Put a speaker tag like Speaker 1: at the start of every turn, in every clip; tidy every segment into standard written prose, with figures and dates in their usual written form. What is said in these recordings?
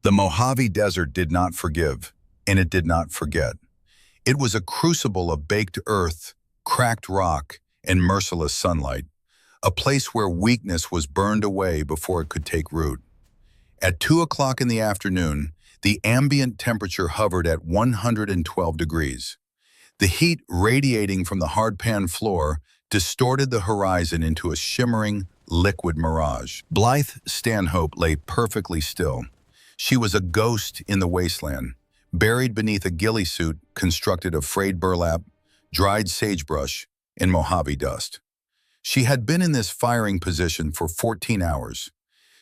Speaker 1: The Mojave Desert did not forgive, and it did not forget. It was a crucible of baked earth, cracked rock, and merciless sunlight, a place where weakness was burned away before it could take root. At 2 o'clock in the afternoon, the ambient temperature hovered at 112 degrees. The heat radiating from the hardpan floor distorted the horizon into a shimmering, liquid mirage. Blythe Stanhope lay perfectly still. She was a ghost in the wasteland, buried beneath a ghillie suit constructed of frayed burlap, dried sagebrush, and Mojave dust. She had been in this firing position for 14 hours.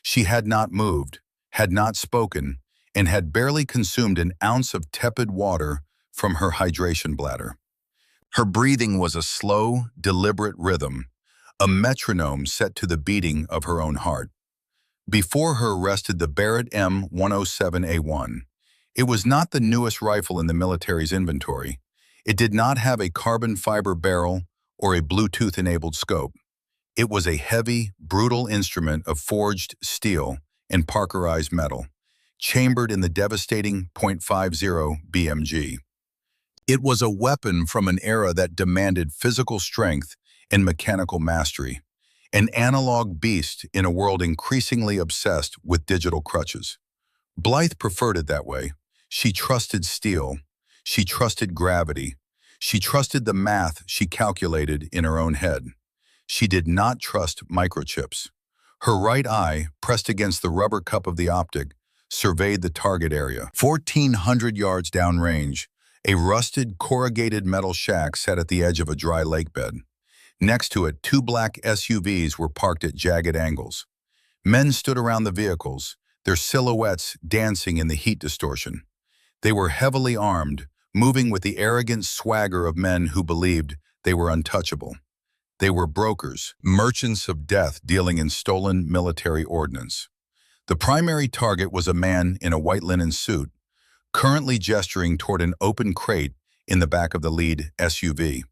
Speaker 1: She had not moved, had not spoken, and had barely consumed an ounce of tepid water from her hydration bladder. Her breathing was a slow, deliberate rhythm, a metronome set to the beating of her own heart. Before her rested the Barrett M107A1. It was not the newest rifle in the military's inventory. It did not have a carbon fiber barrel or a Bluetooth-enabled scope. It was a heavy, brutal instrument of forged steel and Parkerized metal, chambered in the devastating .50 BMG. It was a weapon from an era that demanded physical strength and mechanical mastery, an analog beast in a world increasingly obsessed with digital crutches. Blythe preferred it that way. She trusted steel. She trusted gravity. She trusted the math she calculated in her own head. She did not trust microchips. Her right eye, pressed against the rubber cup of the optic, surveyed the target area. 1,400 yards downrange, a rusted, corrugated metal shack sat at the edge of a dry lake bed. Next to it, 2 black SUVs were parked at jagged angles. Men stood around the vehicles, their silhouettes dancing in the heat distortion. They were heavily armed, moving with the arrogant swagger of men who believed they were untouchable. They were brokers, merchants of death dealing in stolen military ordnance. The primary target was a man in a white linen suit, currently gesturing toward an open crate in the back of the lead SUV.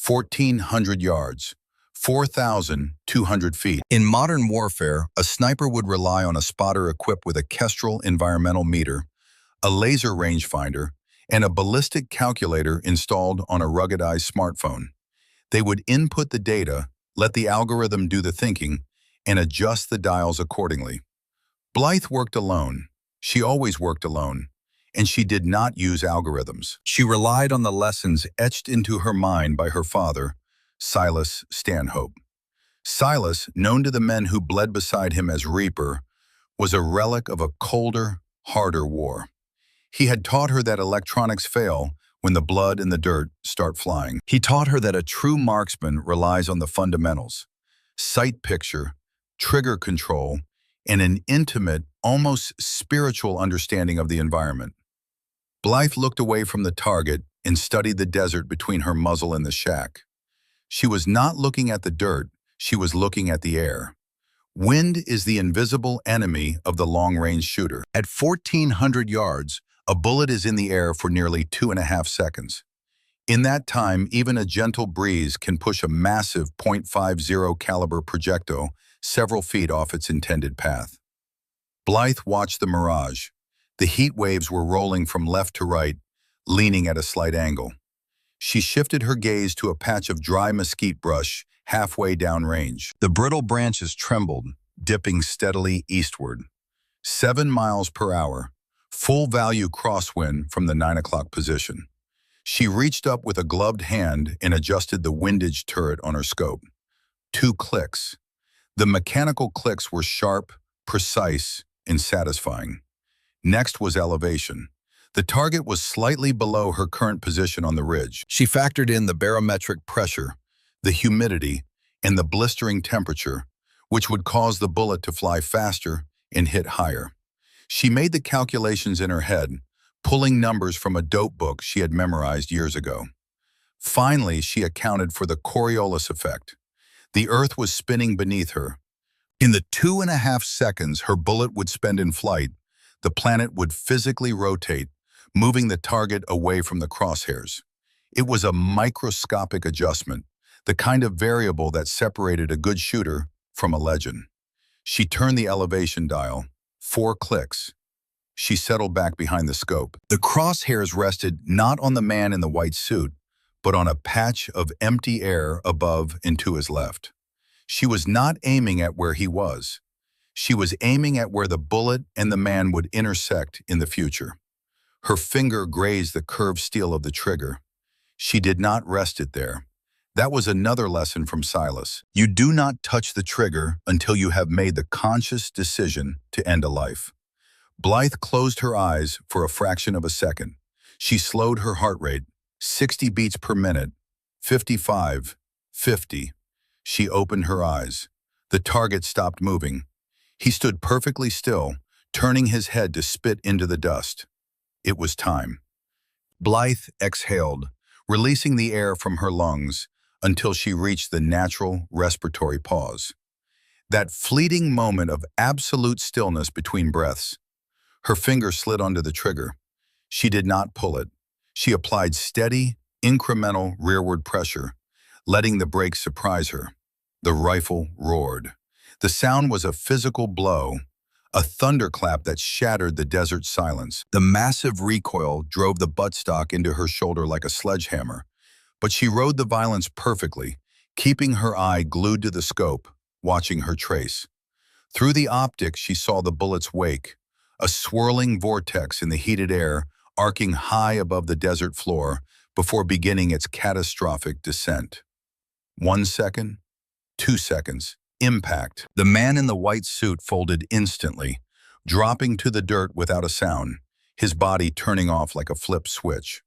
Speaker 1: 1,400 yards, 4,200 feet. In modern warfare, a sniper would rely on a spotter equipped with a Kestrel environmental meter, a laser rangefinder, and a ballistic calculator installed on a ruggedized smartphone. They would input the data, let the algorithm do the thinking, and adjust the dials accordingly. Blythe worked alone. She always worked alone. And she did not use algorithms. She relied on the lessons etched into her mind by her father, Silas Stanhope. Silas, known to the men who bled beside him as Reaper, was a relic of a colder, harder war. He had taught her that electronics fail when the blood and the dirt start flying. He taught her that a true marksman relies on the fundamentals: sight picture, trigger control, and an intimate, almost spiritual understanding of the environment. Blythe looked away from the target and studied the desert between her muzzle and the shack. She was not looking at the dirt, she was looking at the air. Wind is the invisible enemy of the long-range shooter. At 1,400 yards, a bullet is in the air for nearly 2.5 seconds. In that time, even a gentle breeze can push a massive .50 caliber projectile several feet off its intended path. Blythe watched the mirage. The heat waves were rolling from left to right, leaning at a slight angle. She shifted her gaze to a patch of dry mesquite brush halfway downrange. The brittle branches trembled, dipping steadily eastward. 7 miles per hour, full value crosswind from the 9 o'clock position. She reached up with a gloved hand and adjusted the windage turret on her scope. 2 clicks. The mechanical clicks were sharp, precise, and satisfying. Next was elevation. The target was slightly below her current position on the ridge. She factored in the barometric pressure, the humidity, and the blistering temperature, which would cause the bullet to fly faster and hit higher. She made the calculations in her head, pulling numbers from a dope book she had memorized years ago. Finally, she accounted for the Coriolis effect. The Earth was spinning beneath her. In the 2.5 seconds her bullet would spend in flight, the planet would physically rotate, moving the target away from the crosshairs. It was a microscopic adjustment, the kind of variable that separated a good shooter from a legend. She turned the elevation dial. 4 clicks. She settled back behind the scope. The crosshairs rested not on the man in the white suit, but on a patch of empty air above and to his left. She was not aiming at where he was. She was aiming at where the bullet and the man would intersect in the future. Her finger grazed the curved steel of the trigger. She did not rest it there. That was another lesson from Silas. You do not touch the trigger until you have made the conscious decision to end a life. Blythe closed her eyes for a fraction of a second. She slowed her heart rate, 60 beats per minute, 55, 50. She opened her eyes. The target stopped moving. He stood perfectly still, turning his head to spit into the dust. It was time. Blythe exhaled, releasing the air from her lungs until she reached the natural respiratory pause. That fleeting moment of absolute stillness between breaths. Her finger slid onto the trigger. She did not pull it. She applied steady, incremental rearward pressure, letting the brakes surprise her. The rifle roared. The sound was a physical blow, a thunderclap that shattered the desert silence. The massive recoil drove the buttstock into her shoulder like a sledgehammer, but she rode the violence perfectly, keeping her eye glued to the scope, watching her trace. Through the optics, she saw the bullet's wake, a swirling vortex in the heated air, arcing high above the desert floor before beginning its catastrophic descent. 1 second, 2 seconds, impact. The man in the white suit folded instantly, dropping to the dirt without a sound, his body turning off like a flip switch.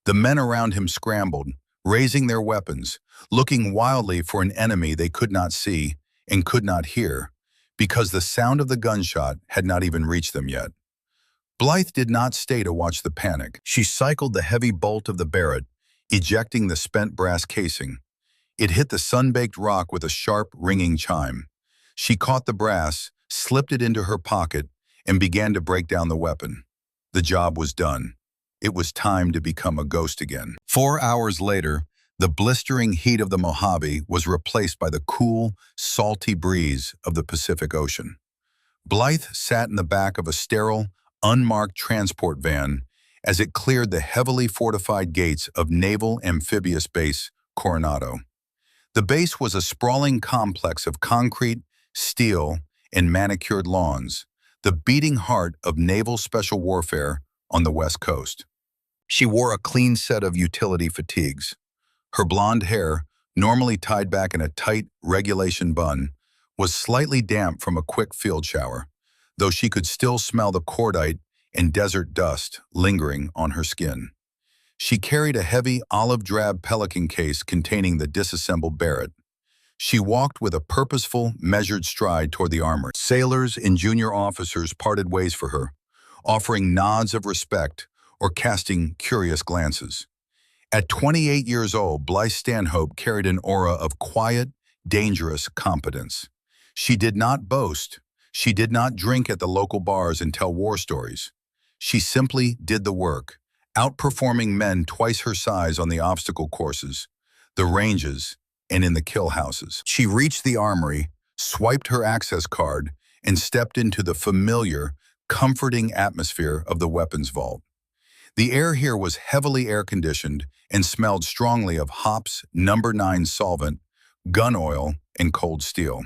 Speaker 1: The men around him scrambled, raising their weapons, looking wildly for an enemy they could not see and could not hear, because the sound of the gunshot had not even reached them yet. Blythe did not stay to watch the panic. She cycled the heavy bolt of the Barrett, ejecting the spent brass casing. It hit the sun-baked rock with a sharp, ringing chime. She caught the brass, slipped it into her pocket, and began to break down the weapon. The job was done. It was time to become a ghost again. 4 hours later, the blistering heat of the Mojave was replaced by the cool, salty breeze of the Pacific Ocean. Blythe sat in the back of a sterile, unmarked transport van as it cleared the heavily fortified gates of Naval Amphibious Base Coronado. The base was a sprawling complex of concrete, steel, and manicured lawns, the beating heart of naval special warfare on the West Coast. She wore a clean set of utility fatigues. Her blonde hair, normally tied back in a tight regulation bun, was slightly damp from a quick field shower, though she could still smell the cordite and desert dust lingering on her skin. She carried a heavy olive-drab pelican case containing the disassembled Barrett. She walked with a purposeful, measured stride toward the armory. Sailors and junior officers parted ways for her, offering nods of respect or casting curious glances. At 28 years old, Blythe Stanhope carried an aura of quiet, dangerous competence. She did not boast. She did not drink at the local bars and tell war stories. She simply did the work, outperforming men twice her size on the obstacle courses, the ranges, and in the kill houses. She reached the armory, swiped her access card, and stepped into the familiar, comforting atmosphere of the weapons vault. The air here was heavily air-conditioned and smelled strongly of hops, number 9 solvent, gun oil, and cold steel.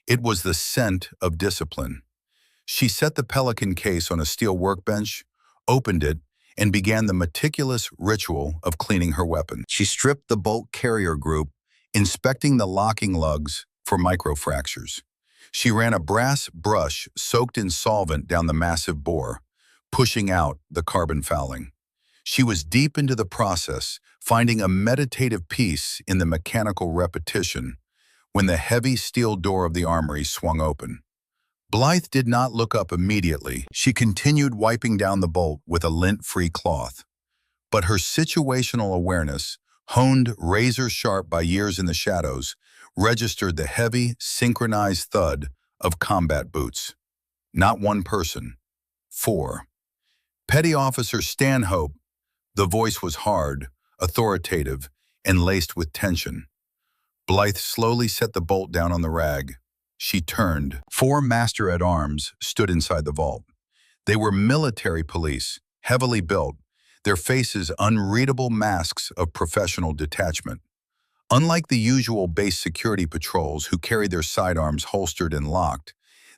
Speaker 1: It was the scent of discipline. She set the Pelican case on a steel workbench, opened it, and began the meticulous ritual of cleaning her weapon. She stripped the bolt carrier group, inspecting the locking lugs for microfractures. She ran a brass brush soaked in solvent down the massive bore, pushing out the carbon fouling. She was deep into the process, finding a meditative peace in the mechanical repetition, when the heavy steel door of the armory swung open. Blythe did not look up immediately. She continued wiping down the bolt with a lint-free cloth. But her situational awareness, honed razor-sharp by years in the shadows, registered the heavy, synchronized thud of combat boots. Not one person. 4. Petty Officer Stanhope. The voice was hard, authoritative, and laced with tension. Blythe slowly set the bolt down on the rag. She turned. 4 master-at-arms stood inside the vault. They were military police, heavily built, their faces unreadable masks of professional detachment. Unlike the usual base security patrols who carried their sidearms holstered and locked,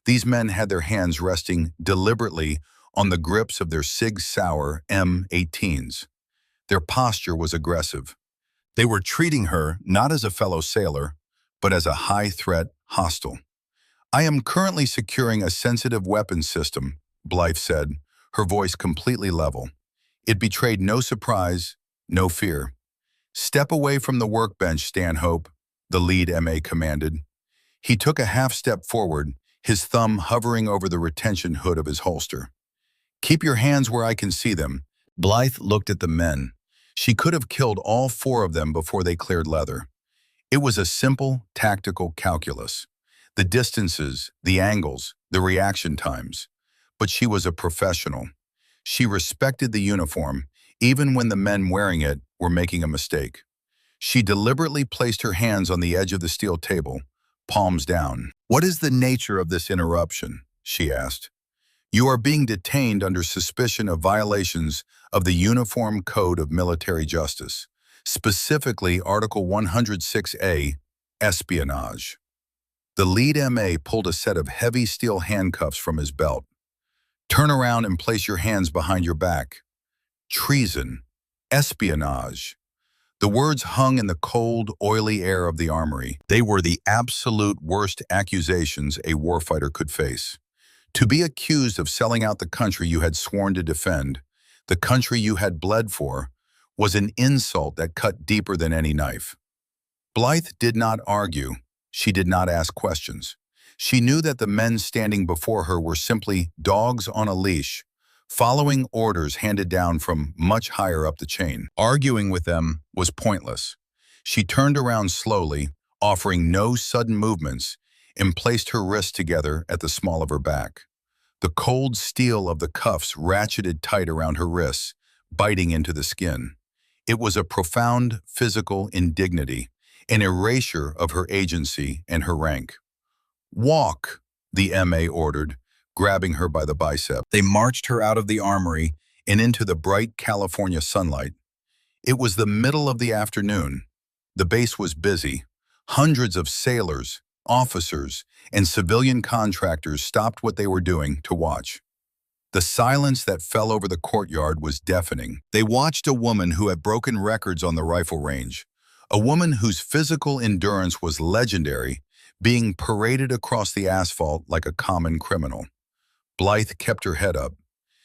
Speaker 1: these men had their hands resting deliberately on the grips of their Sig Sauer M18s. Their posture was aggressive. They were treating her not as a fellow sailor, but as a high-threat hostile. "I am currently securing a sensitive weapons system," Blythe said, her voice completely level. It betrayed no surprise, no fear. "Step away from the workbench, Stanhope," the lead MA commanded. He took a half-step forward, his thumb hovering over the retention hood of his holster. "Keep your hands where I can see them." Blythe looked at the men. She could have killed all four of them before they cleared leather. It was a simple, tactical calculus. The distances, the angles, the reaction times. But she was a professional. She respected the uniform, even when the men wearing it were making a mistake. She deliberately placed her hands on the edge of the steel table, palms down. "What is the nature of this interruption?" she asked. "You are being detained under suspicion of violations of the Uniform Code of Military Justice, specifically Article 106A, espionage." The lead MA pulled a set of heavy steel handcuffs from his belt. "Turn around and place your hands behind your back." Treason. Espionage. The words hung in the cold, oily air of the armory. They were the absolute worst accusations a warfighter could face. To be accused of selling out the country you had sworn to defend, the country you had bled for, was an insult that cut deeper than any knife. Blythe did not argue. She did not ask questions. She knew that the men standing before her were simply dogs on a leash, following orders handed down from much higher up the chain. Arguing with them was pointless. She turned around slowly, offering no sudden movements, and placed her wrists together at the small of her back. The cold steel of the cuffs ratcheted tight around her wrists, biting into the skin. It was a profound physical indignity, an erasure of her agency and her rank. "Walk," the MA ordered, grabbing her by the bicep. They marched her out of the armory and into the bright California sunlight. It was the middle of the afternoon. The base was busy. Hundreds of sailors, officers, and civilian contractors stopped what they were doing to watch. The silence that fell over the courtyard was deafening. They watched a woman who had broken records on the rifle range, a woman whose physical endurance was legendary, being paraded across the asphalt like a common criminal. Blythe kept her head up.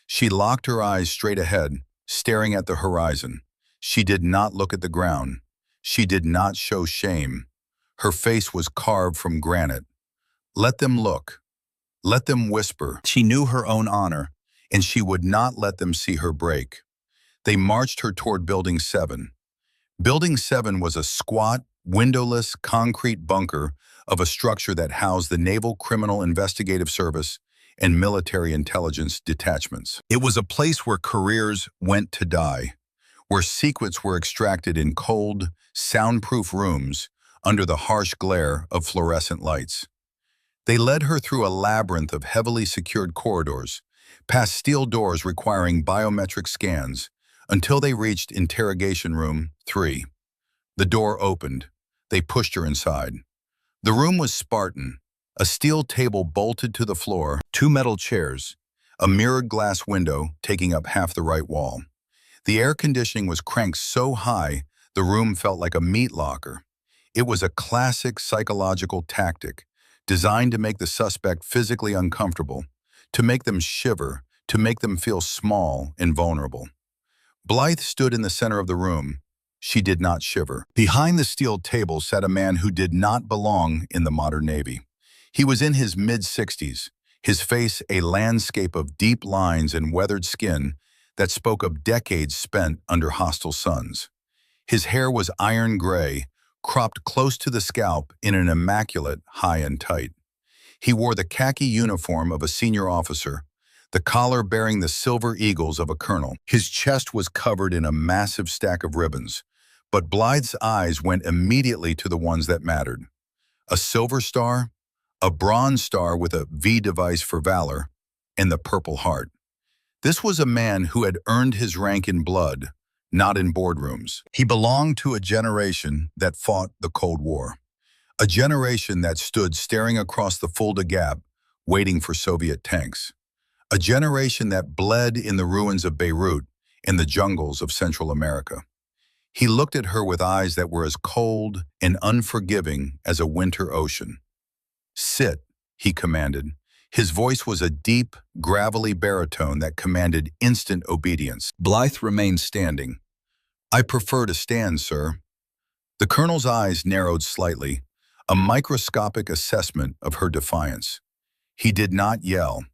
Speaker 1: She locked her eyes straight ahead, staring at the horizon. She did not look at the ground. She did not show shame. Her face was carved from granite. Let them look. Let them whisper. She knew her own honor, and she would not let them see her break. They marched her toward Building 7. Building 7 was a squat, windowless concrete bunker of a structure that housed the Naval Criminal Investigative Service and military intelligence detachments. It was a place where careers went to die, where secrets were extracted in cold, soundproof rooms under the harsh glare of fluorescent lights. They led her through a labyrinth of heavily secured corridors, past steel doors requiring biometric scans, until they reached Interrogation Room 3. The door opened. They pushed her inside. The room was Spartan, a steel table bolted to the floor, two metal chairs, a mirrored glass window taking up half the right wall. The air conditioning was cranked so high the room felt like a meat locker. It was a classic psychological tactic, designed to make the suspect physically uncomfortable, to make them shiver, to make them feel small and vulnerable. Blythe stood in the center of the room. She did not shiver. Behind the steel table sat a man who did not belong in the modern Navy. He was in his mid-60s, his face a landscape of deep lines and weathered skin that spoke of decades spent under hostile suns. His hair was iron gray, cropped close to the scalp in an immaculate high and tight. He wore the khaki uniform of a senior officer, the collar bearing the silver eagles of a colonel. His chest was covered in a massive stack of ribbons, but Blythe's eyes went immediately to the ones that mattered. A silver star, a bronze star with a V device for valor, and the Purple Heart. This was a man who had earned his rank in blood, not in boardrooms. He belonged to a generation that fought the Cold War, a generation that stood staring across the Fulda Gap, waiting for Soviet tanks, a generation that bled in the ruins of Beirut and the jungles of Central America. He looked at her with eyes that were as cold and unforgiving as a winter ocean. "Sit," he commanded. His voice was a deep, gravelly baritone that commanded instant obedience. Blythe remained standing. "I prefer to stand, sir." The colonel's eyes narrowed slightly, a microscopic assessment of her defiance. He did not yell.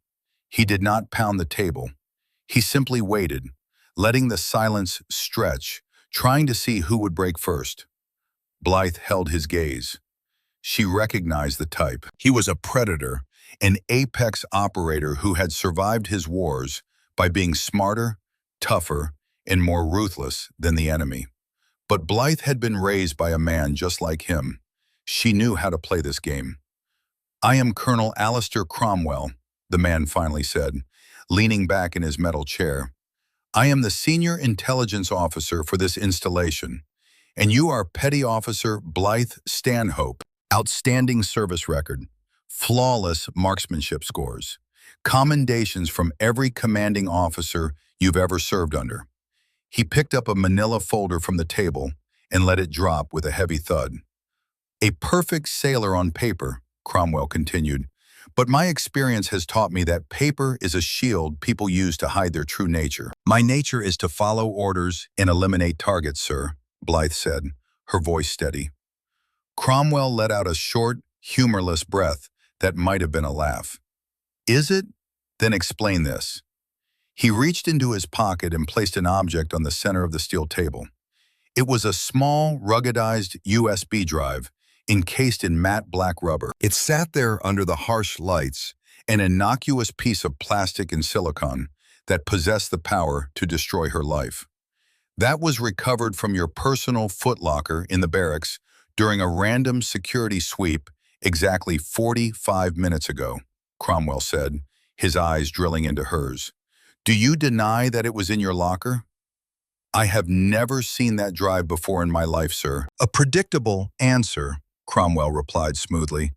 Speaker 1: He did not pound the table. He simply waited, letting the silence stretch, trying to see who would break first. Blythe held his gaze. She recognized the type. He was a predator, an apex operator who had survived his wars by being smarter, tougher, and more ruthless than the enemy. But Blythe had been raised by a man just like him. She knew how to play this game. "I am Colonel Alistair Cromwell," the man finally said, leaning back in his metal chair. "I am the senior intelligence officer for this installation, and you are Petty Officer Blythe Stanhope. Outstanding service record, flawless marksmanship scores, commendations from every commanding officer you've ever served under." He picked up a manila folder from the table and let it drop with a heavy thud. "A perfect sailor on paper," Cromwell continued, "but my experience has taught me that paper is a shield people use to hide their true nature." "My nature is to follow orders and eliminate targets, sir," Blythe said, her voice steady. Cromwell let out a short, humorless breath that might have been a laugh. "Is it? Then explain this." He reached into his pocket and placed an object on the center of the steel table. It was a small, ruggedized USB drive encased in matte black rubber. It sat there under the harsh lights, an innocuous piece of plastic and silicon that possessed the power to destroy her life. "That was recovered from your personal footlocker in the barracks during a random security sweep exactly 45 minutes ago," Cromwell said, his eyes drilling into hers. "Do you deny that it was in your locker?" "I have never seen that drive before in my life, sir." "A predictable answer," Cromwell replied smoothly.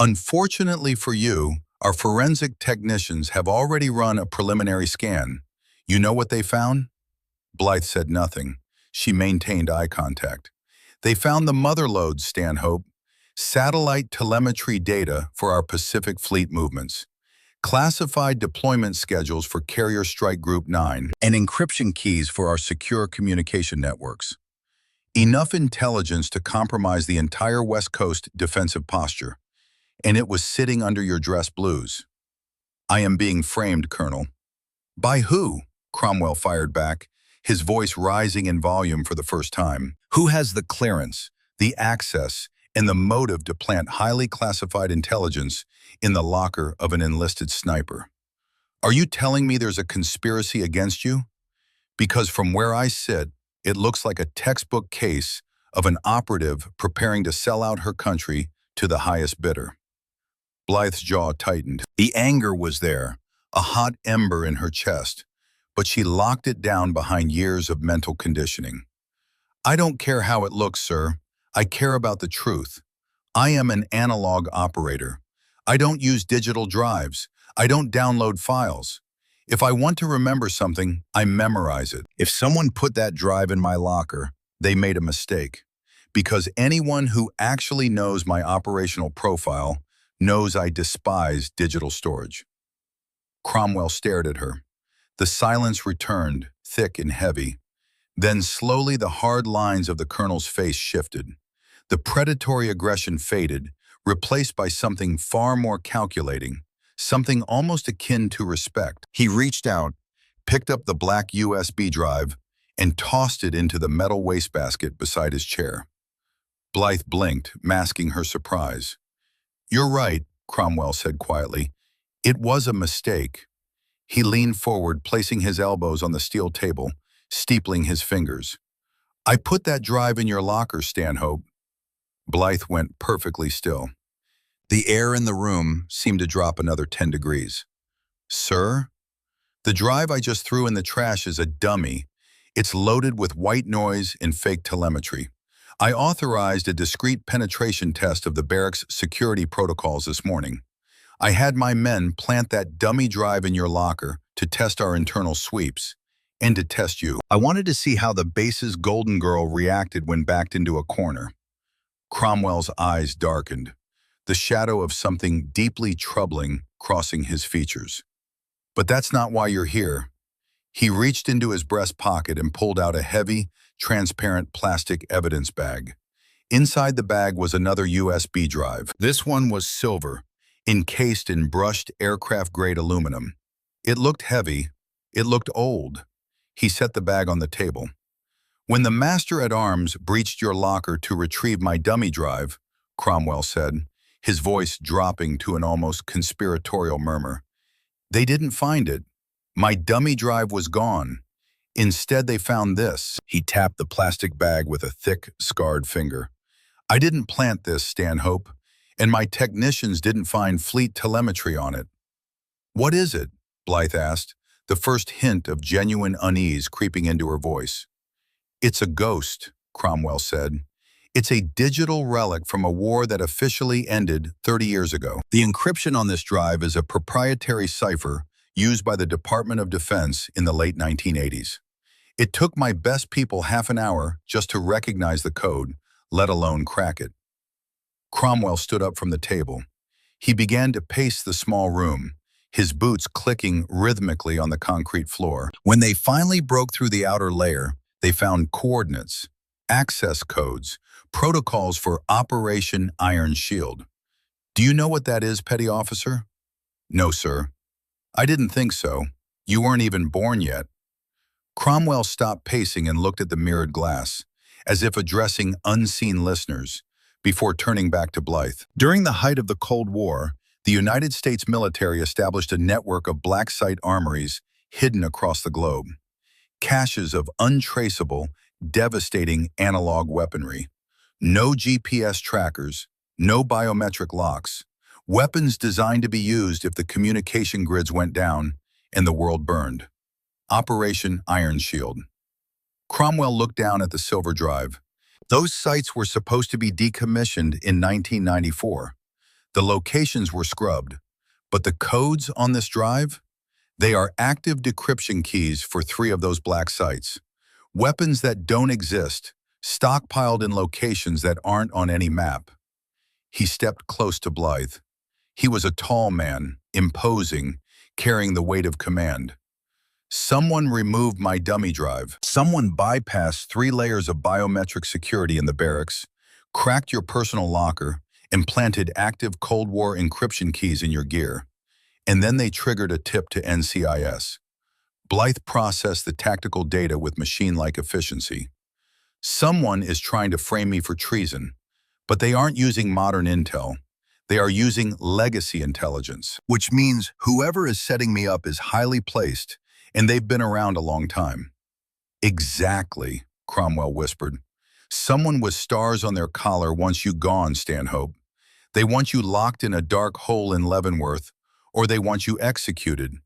Speaker 1: "Unfortunately for you, our forensic technicians have already run a preliminary scan. You know what they found?" Blythe said nothing. She maintained eye contact. "They found the mother lode, Stanhope. Satellite telemetry data for our Pacific Fleet movements. Classified deployment schedules for Carrier Strike Group 9, and encryption keys for our secure communication networks. Enough intelligence to compromise the entire West Coast defensive posture, and it was sitting under your dress blues." "I am being framed, Colonel." "By who?" Cromwell fired back, his voice rising in volume for the first time. "Who has the clearance, the access, and the motive to plant highly classified intelligence in the locker of an enlisted sniper? Are you telling me there's a conspiracy against you? Because from where I sit, it looks like a textbook case of an operative preparing to sell out her country to the highest bidder." Blythe's jaw tightened. The anger was there, a hot ember in her chest, but she locked it down behind years of mental conditioning. "I don't care how it looks, sir. I care about the truth. I am an analog operator. I don't use digital drives. I don't download files. If I want to remember something, I memorize it. If someone put that drive in my locker, they made a mistake. Because anyone who actually knows my operational profile knows I despise digital storage." Cromwell stared at her. The silence returned, thick and heavy. Then slowly the hard lines of the colonel's face shifted. The predatory aggression faded, replaced by something far more calculating, something almost akin to respect. He reached out, picked up the black USB drive, and tossed it into the metal wastebasket beside his chair. Blythe blinked, masking her surprise. "You're right," Cromwell said quietly. "It was a mistake." He leaned forward, placing his elbows on the steel table, steepling his fingers. "I put that drive in your locker, Stanhope." Blythe went perfectly still. The air in the room seemed to drop another 10 degrees. "Sir?" The drive I just threw in the trash is a dummy. It's loaded with white noise and fake telemetry. I authorized a discreet penetration test of the barracks' security protocols this morning. I had my men plant that dummy drive in your locker to test our internal sweeps and to test you. I wanted to see how the base's golden girl reacted when backed into a corner. Cromwell's eyes darkened, the shadow of something deeply troubling crossing his features. But that's not why you're here. He reached into his breast pocket and pulled out a heavy, transparent plastic evidence bag. Inside the bag was another USB drive. This one was silver, encased in brushed aircraft-grade aluminum. It looked heavy. It looked old. He set the bag on the table. When the master-at-arms breached your locker to retrieve my dummy drive, Cromwell said, his voice dropping to an almost conspiratorial murmur, they didn't find it. My dummy drive was gone. Instead, they found this. He tapped the plastic bag with a thick, scarred finger. I didn't plant this, Stanhope, and my technicians didn't find fleet telemetry on it. What is it? Blythe asked, the first hint of genuine unease creeping into her voice. It's a ghost, Cromwell said. It's a digital relic from a war that officially ended 30 years ago. The encryption on this drive is a proprietary cipher used by the Department of Defense in the late 1980s. It took my best people half an hour just to recognize the code, let alone crack it. Cromwell stood up from the table. He began to pace the small room, his boots clicking rhythmically on the concrete floor. When they finally broke through the outer layer, they found coordinates, access codes, protocols for Operation Iron Shield. Do you know what that is, Petty Officer? No, sir. I didn't think so. You weren't even born yet. Cromwell stopped pacing and looked at the mirrored glass, as if addressing unseen listeners, before turning back to Blythe. During the height of the Cold War, the United States military established a network of black site armories hidden across the globe. Caches of untraceable, devastating analog weaponry. No GPS trackers, no biometric locks. Weapons designed to be used if the communication grids went down and the world burned. Operation Iron Shield. Cromwell looked down at the silver drive. Those sites were supposed to be decommissioned in 1994. The locations were scrubbed, but the codes on this drive? They are active decryption keys for 3 of those black sites. Weapons that don't exist, stockpiled in locations that aren't on any map. He stepped close to Blythe. He was a tall man, imposing, carrying the weight of command. Someone removed my dummy drive. Someone bypassed 3 layers of biometric security in the barracks, cracked your personal locker, and planted active Cold War encryption keys in your gear. And then they triggered a tip to NCIS. Blythe processed the tactical data with machine-like efficiency. Someone is trying to frame me for treason, but they aren't using modern intel. They are using legacy intelligence, which means whoever is setting me up is highly placed, and they've been around a long time. Exactly, Cromwell whispered. Someone with stars on their collar wants you gone, Stanhope. They want you locked in a dark hole in Leavenworth, or they want you executed.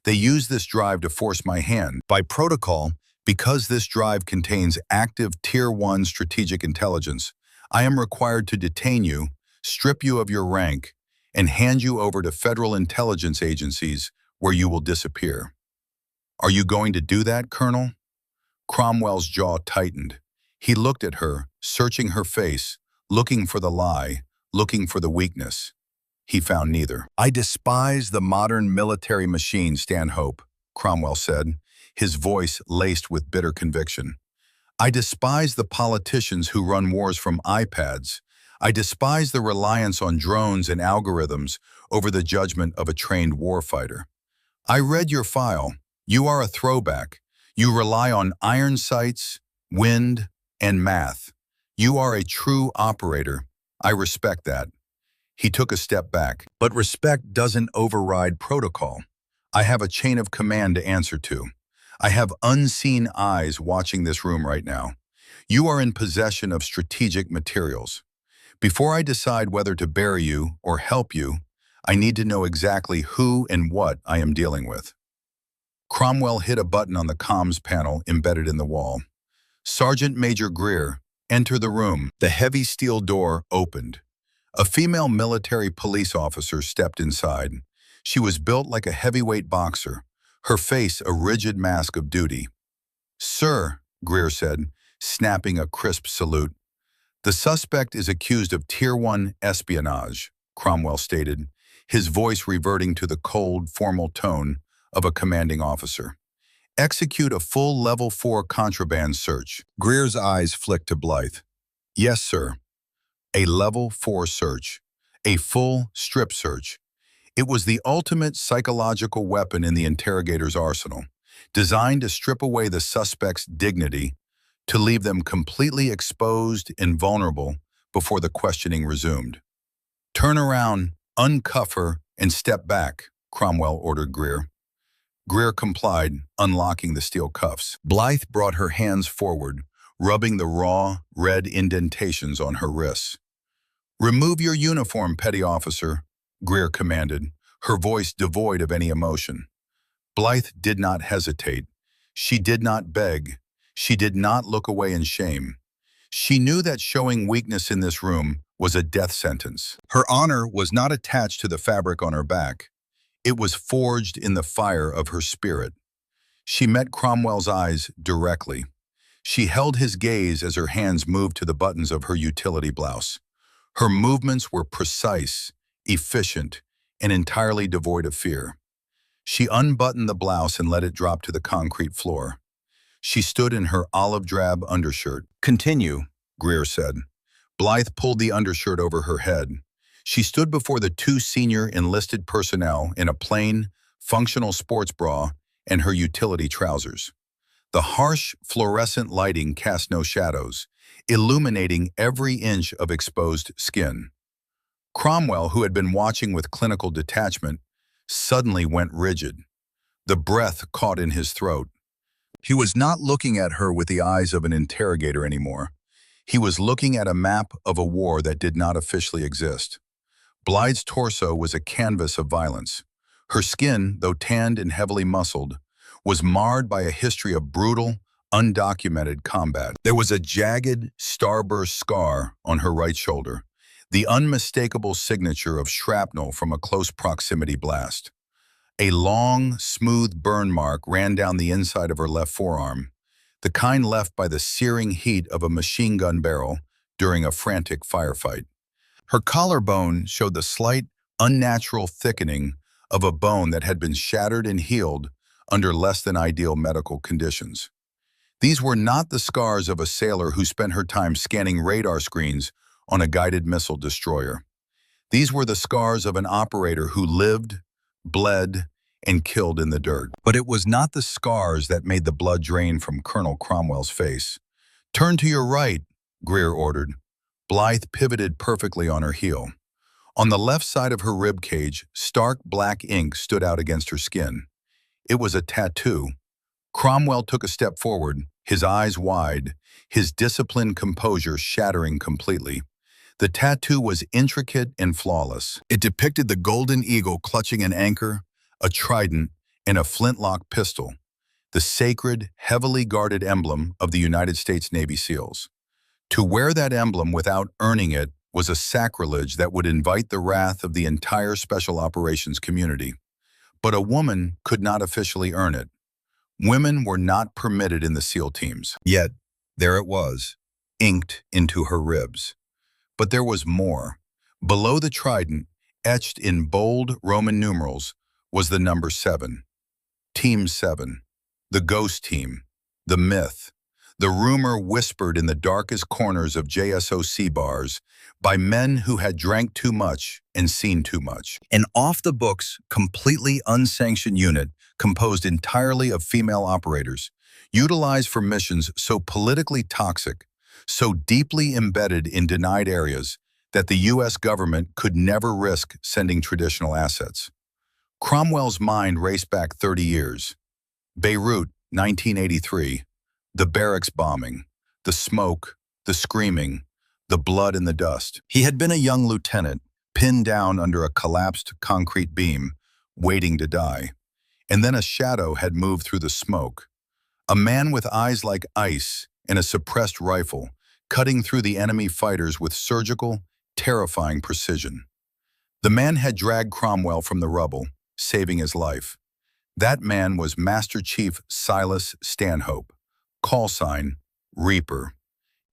Speaker 1: They use this drive to force my hand. By protocol, because this drive contains active Tier 1 strategic intelligence, I am required to detain you, strip you of your rank, and hand you over to federal intelligence agencies where you will disappear. Are you going to do that, Colonel? Cromwell's jaw tightened. He looked at her, searching her face, looking for the lie, looking for the weakness. He found neither. I despise the modern military machine, Stanhope, Cromwell said, his voice laced with bitter conviction. I despise the politicians who run wars from iPads. I despise the reliance on drones and algorithms over the judgment of a trained warfighter. I read your file. You are a throwback. You rely on iron sights, wind, and math. You are a true operator. I respect that. He took a step back. But respect doesn't override protocol. I have a chain of command to answer to. I have unseen eyes watching this room right now. You are in possession of strategic materials. Before I decide whether to bury you or help you, I need to know exactly who and what I am dealing with. Cromwell hit a button on the comms panel embedded in the wall. Sergeant Major Greer, enter the room. The heavy steel door opened. A female military police officer stepped inside. She was built like a heavyweight boxer, her face a rigid mask of duty. "Sir," Greer said, snapping a crisp salute. "The suspect is accused of Tier 1 espionage," Cromwell stated, his voice reverting to the cold, formal tone of a commanding officer. "Execute a full Level 4 contraband search." Greer's eyes flicked to Blythe. "Yes, sir." A Level 4 search. A full strip search. It was the ultimate psychological weapon in the interrogator's arsenal, designed to strip away the suspect's dignity, to leave them completely exposed and vulnerable before the questioning resumed. "Turn around, uncuff her, and step back," Cromwell ordered Greer. Greer complied, unlocking the steel cuffs. Blythe brought her hands forward, rubbing the raw, red indentations on her wrists. "Remove your uniform, petty officer," Greer commanded, her voice devoid of any emotion. Blythe did not hesitate. She did not beg. She did not look away in shame. She knew that showing weakness in this room was a death sentence. Her honor was not attached to the fabric on her back. It was forged in the fire of her spirit. She met Cromwell's eyes directly. She held his gaze as her hands moved to the buttons of her utility blouse. Her movements were precise, efficient, and entirely devoid of fear. She unbuttoned the blouse and let it drop to the concrete floor. She stood in her olive-drab undershirt. "Continue," Greer said. Blythe pulled the undershirt over her head. She stood before the two senior enlisted personnel in a plain, functional sports bra and her utility trousers. The harsh, fluorescent lighting cast no shadows, illuminating every inch of exposed skin. Cromwell, who had been watching with clinical detachment, suddenly went rigid. The breath caught in his throat. He was not looking at her with the eyes of an interrogator anymore. He was looking at a map of a war that did not officially exist. Blythe's torso was a canvas of violence. Her skin, though tanned and heavily muscled, was marred by a history of brutal, undocumented combat. There was a jagged, starburst scar on her right shoulder, the unmistakable signature of shrapnel from a close proximity blast. A long, smooth burn mark ran down the inside of her left forearm, the kind left by the searing heat of a machine gun barrel during a frantic firefight. Her collarbone showed the slight, unnatural thickening of a bone that had been shattered and healed under less than ideal medical conditions. These were not the scars of a sailor who spent her time scanning radar screens on a guided missile destroyer. These were the scars of an operator who lived, bled, and killed in the dirt. But it was not the scars that made the blood drain from Colonel Cromwell's face. "Turn to your right," Greer ordered. Blythe pivoted perfectly on her heel. On the left side of her rib cage, stark black ink stood out against her skin. It was a tattoo. Cromwell took a step forward, his eyes wide, his disciplined composure shattering completely. The tattoo was intricate and flawless. It depicted the golden eagle clutching an anchor, a trident, and a flintlock pistol, the sacred, heavily guarded emblem of the United States Navy SEALs. To wear that emblem without earning it was a sacrilege that would invite the wrath of the entire Special Operations community. But a woman could not officially earn it. Women were not permitted in the SEAL teams. Yet, there it was, inked into her ribs. But there was more. Below the trident, etched in bold Roman numerals, was the number 7. Team 7. The ghost team. The myth. The rumor whispered in the darkest corners of JSOC bars by men who had drank too much and seen too much. An off-the-books, completely unsanctioned unit composed entirely of female operators, utilized for missions so politically toxic, so deeply embedded in denied areas that the U.S. government could never risk sending traditional assets. Cromwell's mind raced back 30 years. Beirut, 1983. The barracks bombing, the smoke, the screaming, the blood and the dust. He had been a young lieutenant, pinned down under a collapsed concrete beam, waiting to die. and then a shadow had moved through the smoke. A man with eyes like ice and a suppressed rifle, cutting through the enemy fighters with surgical, terrifying precision. The man had dragged Cromwell from the rubble, saving his life. That man was Master Chief Silas Stanhope, call sign Reaper.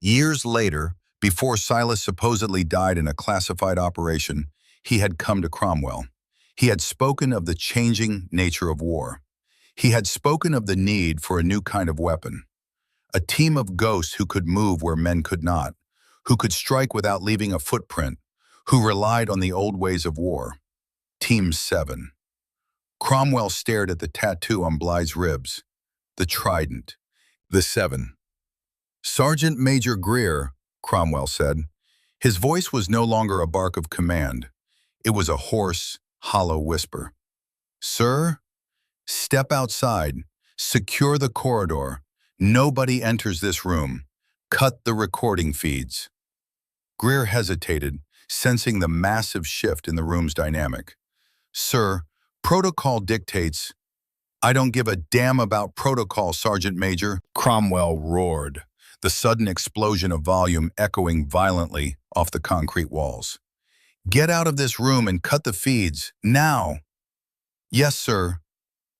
Speaker 1: Years later, before Silas supposedly died in a classified operation, he had come to Cromwell. He had spoken of the changing nature of war. He had spoken of the need for a new kind of weapon. A team of ghosts who could move where men could not, who could strike without leaving a footprint, who relied on the old ways of war. Team 7. Cromwell stared at the tattoo on Blythe's ribs. The trident. The 7. Sergeant Major Greer, Cromwell said. His voice was no longer a bark of command. It was a hoarse, hollow whisper. Sir, step outside. Secure the corridor. Nobody enters this room. Cut the recording feeds. Greer hesitated, sensing the massive shift in the room's dynamic. Sir, protocol dictates. I don't give a damn about protocol, Sergeant Major, Cromwell roared, the sudden explosion of volume echoing violently off the concrete walls. Get out of this room and cut the feeds, now! Yes, sir.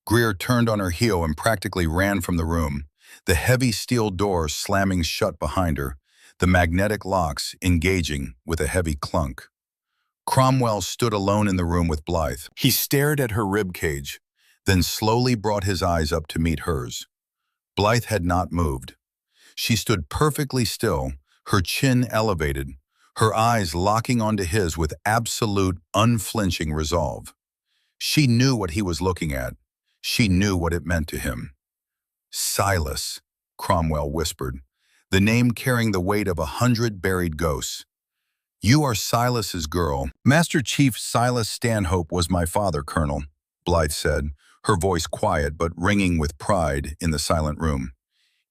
Speaker 1: Greer turned on her heel and practically ran from the room, the heavy steel door slamming shut behind her, the magnetic locks engaging with a heavy clunk. Cromwell stood alone in the room with Blythe. He stared at her ribcage, then slowly brought his eyes up to meet hers. Blythe had not moved. She stood perfectly still, her chin elevated, her eyes locking onto his with absolute, unflinching resolve. She knew what he was looking at. She knew what it meant to him. Silas, Cromwell whispered, the name carrying the weight of 100 buried ghosts. You are Silas's girl. Master Chief Silas Stanhope was my father, Colonel, Blythe said, her voice quiet but ringing with pride in the silent room.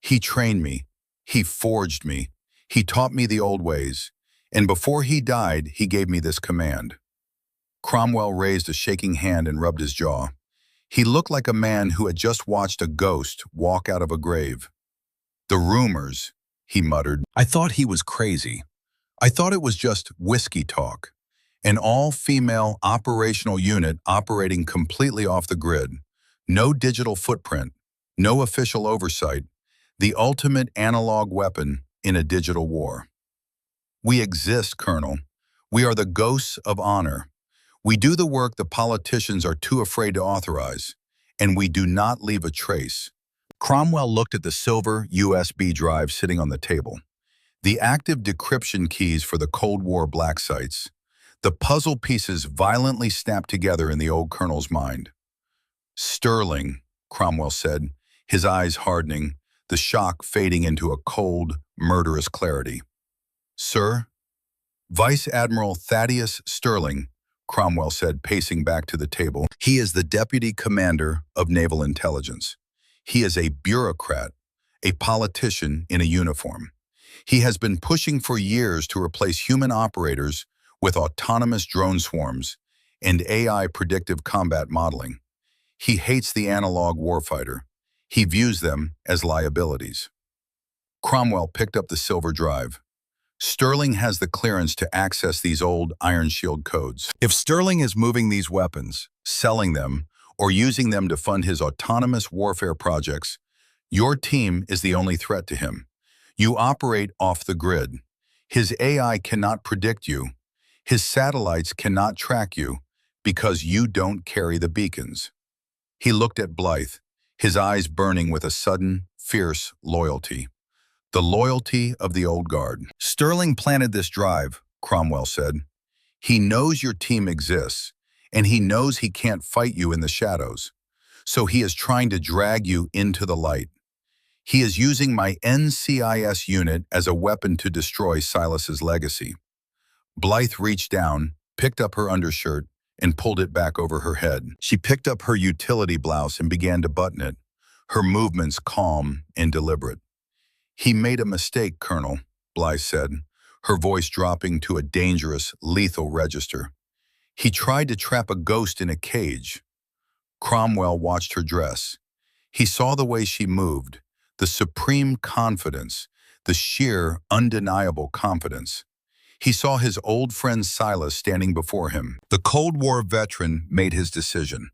Speaker 1: He trained me. He forged me. He taught me the old ways. And before he died, he gave me this command. Cromwell raised a shaking hand and rubbed his jaw. He looked like a man who had just watched a ghost walk out of a grave. The rumors, he muttered. I thought he was crazy. I thought it was just whiskey talk. An all-female operational unit operating completely off the grid. No digital footprint. No official oversight. The ultimate analog weapon in a digital war. We exist, Colonel. We are the ghosts of honor. We do the work the politicians are too afraid to authorize, and we do not leave a trace. Cromwell looked at the silver USB drive sitting on the table. The active decryption keys for the Cold War black sites. The puzzle pieces violently snapped together in the old colonel's mind. Sterling, Cromwell said, his eyes hardening, the shock fading into a cold, murderous clarity. Sir? Vice Admiral Thaddeus Sterling, Cromwell said, pacing back to the table. He is the Deputy Commander of Naval Intelligence. He is a bureaucrat, a politician in a uniform. He has been pushing for years to replace human operators with autonomous drone swarms and AI predictive combat modeling. He hates the analog warfighter. He views them as liabilities. Cromwell picked up the silver drive. Sterling has the clearance to access these old Iron Shield codes. If Sterling is moving these weapons, selling them, or using them to fund his autonomous warfare projects, your team is the only threat to him. You operate off the grid. His AI cannot predict you. His satellites cannot track you because you don't carry the beacons. He looked at Blythe, his eyes burning with a sudden, fierce loyalty. The loyalty of the old guard. Sterling planted this drive, Cromwell said. He knows your team exists, and he knows he can't fight you in the shadows. So he is trying to drag you into the light. He is using my NCIS unit as a weapon to destroy Silas's legacy. Blythe reached down, picked up her undershirt, and pulled it back over her head. She picked up her utility blouse and began to button it, her movements calm and deliberate. He made a mistake, Colonel, Blythe said, her voice dropping to a dangerous, lethal register. He tried to trap a ghost in a cage. Cromwell watched her dress. He saw the way she moved, the supreme confidence, the sheer, undeniable confidence. He saw his old friend Silas standing before him. The Cold War veteran made his decision.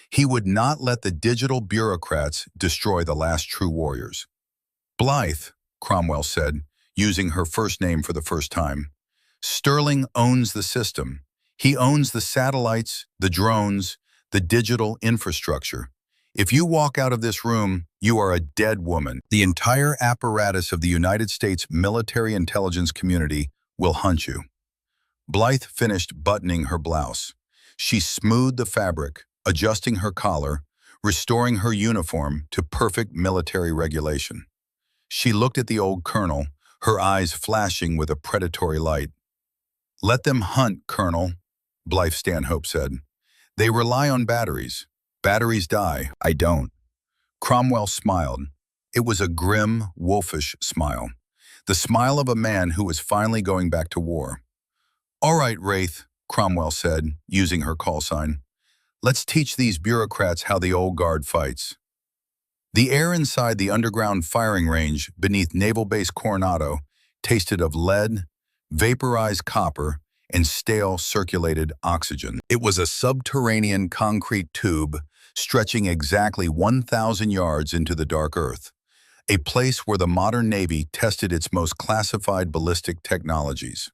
Speaker 1: He would not let the digital bureaucrats destroy the last true warriors. Blythe, Cromwell said, using her first name for the first time. Sterling owns the system. He owns the satellites, the drones, the digital infrastructure. If you walk out of this room, you are a dead woman. The entire apparatus of the United States military intelligence community will hunt you. Blythe finished buttoning her blouse. She smoothed the fabric, adjusting her collar, restoring her uniform to perfect military regulation. She looked at the old colonel, her eyes flashing with a predatory light. "Let them hunt, Colonel," Blythe Stanhope said. "They rely on batteries. Batteries die. I don't." Cromwell smiled. It was a grim, wolfish smile. The smile of a man who was finally going back to war. "All right, Wraith," Cromwell said, using her call sign. "Let's teach these bureaucrats how the old guard fights." The air inside the underground firing range beneath Naval Base Coronado tasted of lead, vaporized copper, and stale circulated oxygen. It was a subterranean concrete tube stretching exactly 1,000 yards into the dark earth, a place where the modern Navy tested its most classified ballistic technologies.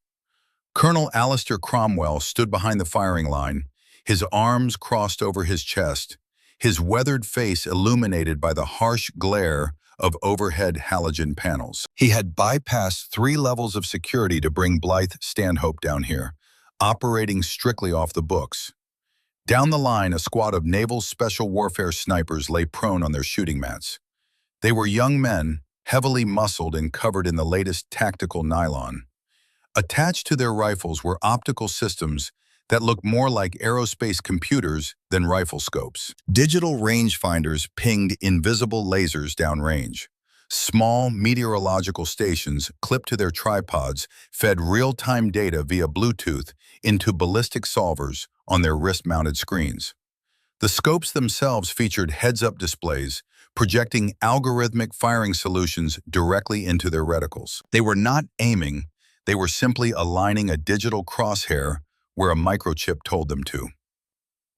Speaker 1: Colonel Alistair Cromwell stood behind the firing line, his arms crossed over his chest, his weathered face illuminated by the harsh glare of overhead halogen panels. He had bypassed 3 levels of security to bring Blythe Stanhope down here, operating strictly off the books. Down the line, a squad of Naval Special Warfare snipers lay prone on their shooting mats. They were young men, heavily muscled and covered in the latest tactical nylon. Attached to their rifles were optical systems that looked more like aerospace computers than rifle scopes. Digital rangefinders pinged invisible lasers downrange. Small meteorological stations clipped to their tripods fed real-time data via Bluetooth into ballistic solvers on their wrist-mounted screens. The scopes themselves featured heads-up displays, projecting algorithmic firing solutions directly into their reticles. They were not aiming, they were simply aligning a digital crosshair where a microchip told them to.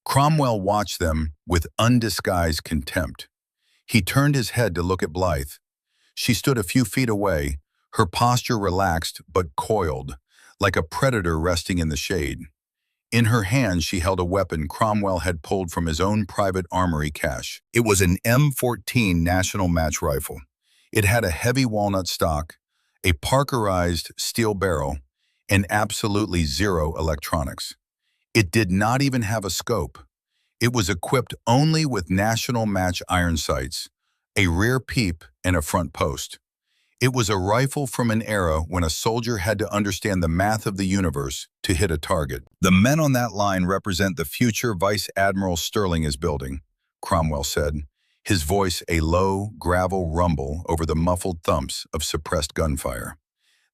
Speaker 1: Cromwell watched them with undisguised contempt. He turned his head to look at Blythe. She stood a few feet away, her posture relaxed but coiled, like a predator resting in the shade. In her hand, she held a weapon Cromwell had pulled from his own private armory cache. It was an M14 National Match rifle. It had a heavy walnut stock, a Parkerized steel barrel, and absolutely zero electronics. It did not even have a scope. It was equipped only with National Match iron sights, a rear peep, and a front post. It was a rifle from an era when a soldier had to understand the math of the universe to hit a target. "The men on that line represent the future Vice Admiral Sterling is building," Cromwell said, his voice a low, gravel rumble over the muffled thumps of suppressed gunfire.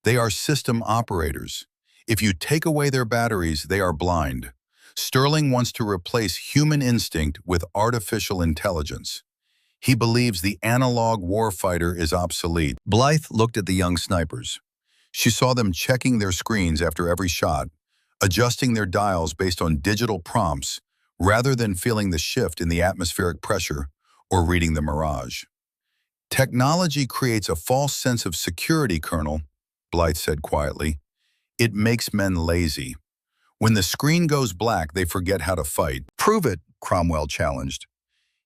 Speaker 1: "They are system operators. If you take away their batteries, they are blind. Sterling wants to replace human instinct with artificial intelligence. He believes the analog warfighter is obsolete." Blythe looked at the young snipers. She saw them checking their screens after every shot, adjusting their dials based on digital prompts rather than feeling the shift in the atmospheric pressure or reading the mirage. "Technology creates a false sense of security, Colonel," Blythe said quietly. "It makes men lazy. When the screen goes black, they forget how to fight." "Prove it," Cromwell challenged.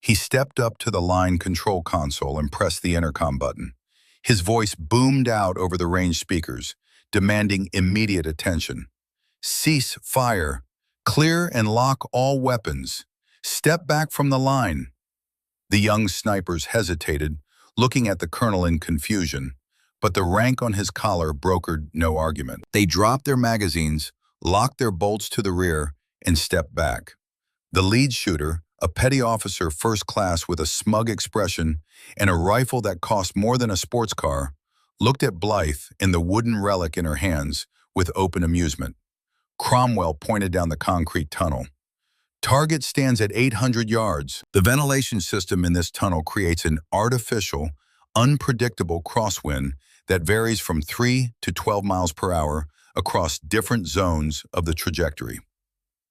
Speaker 1: He stepped up to the line control console and pressed the intercom button. His voice boomed out over the range speakers, demanding immediate attention. "Cease fire. Clear and lock all weapons. Step back from the line." The young snipers hesitated, looking at the colonel in confusion, but the rank on his collar brokered no argument. They dropped their magazines, locked their bolts to the rear, and stepped back. The lead shooter, a petty officer first class with a smug expression and a rifle that cost more than a sports car, looked at Blythe and the wooden relic in her hands with open amusement. Cromwell pointed down the concrete tunnel. Target stands at 800 yards. The ventilation system in this tunnel creates an artificial, unpredictable crosswind that varies from 3 to 12 miles per hour across different zones of the trajectory.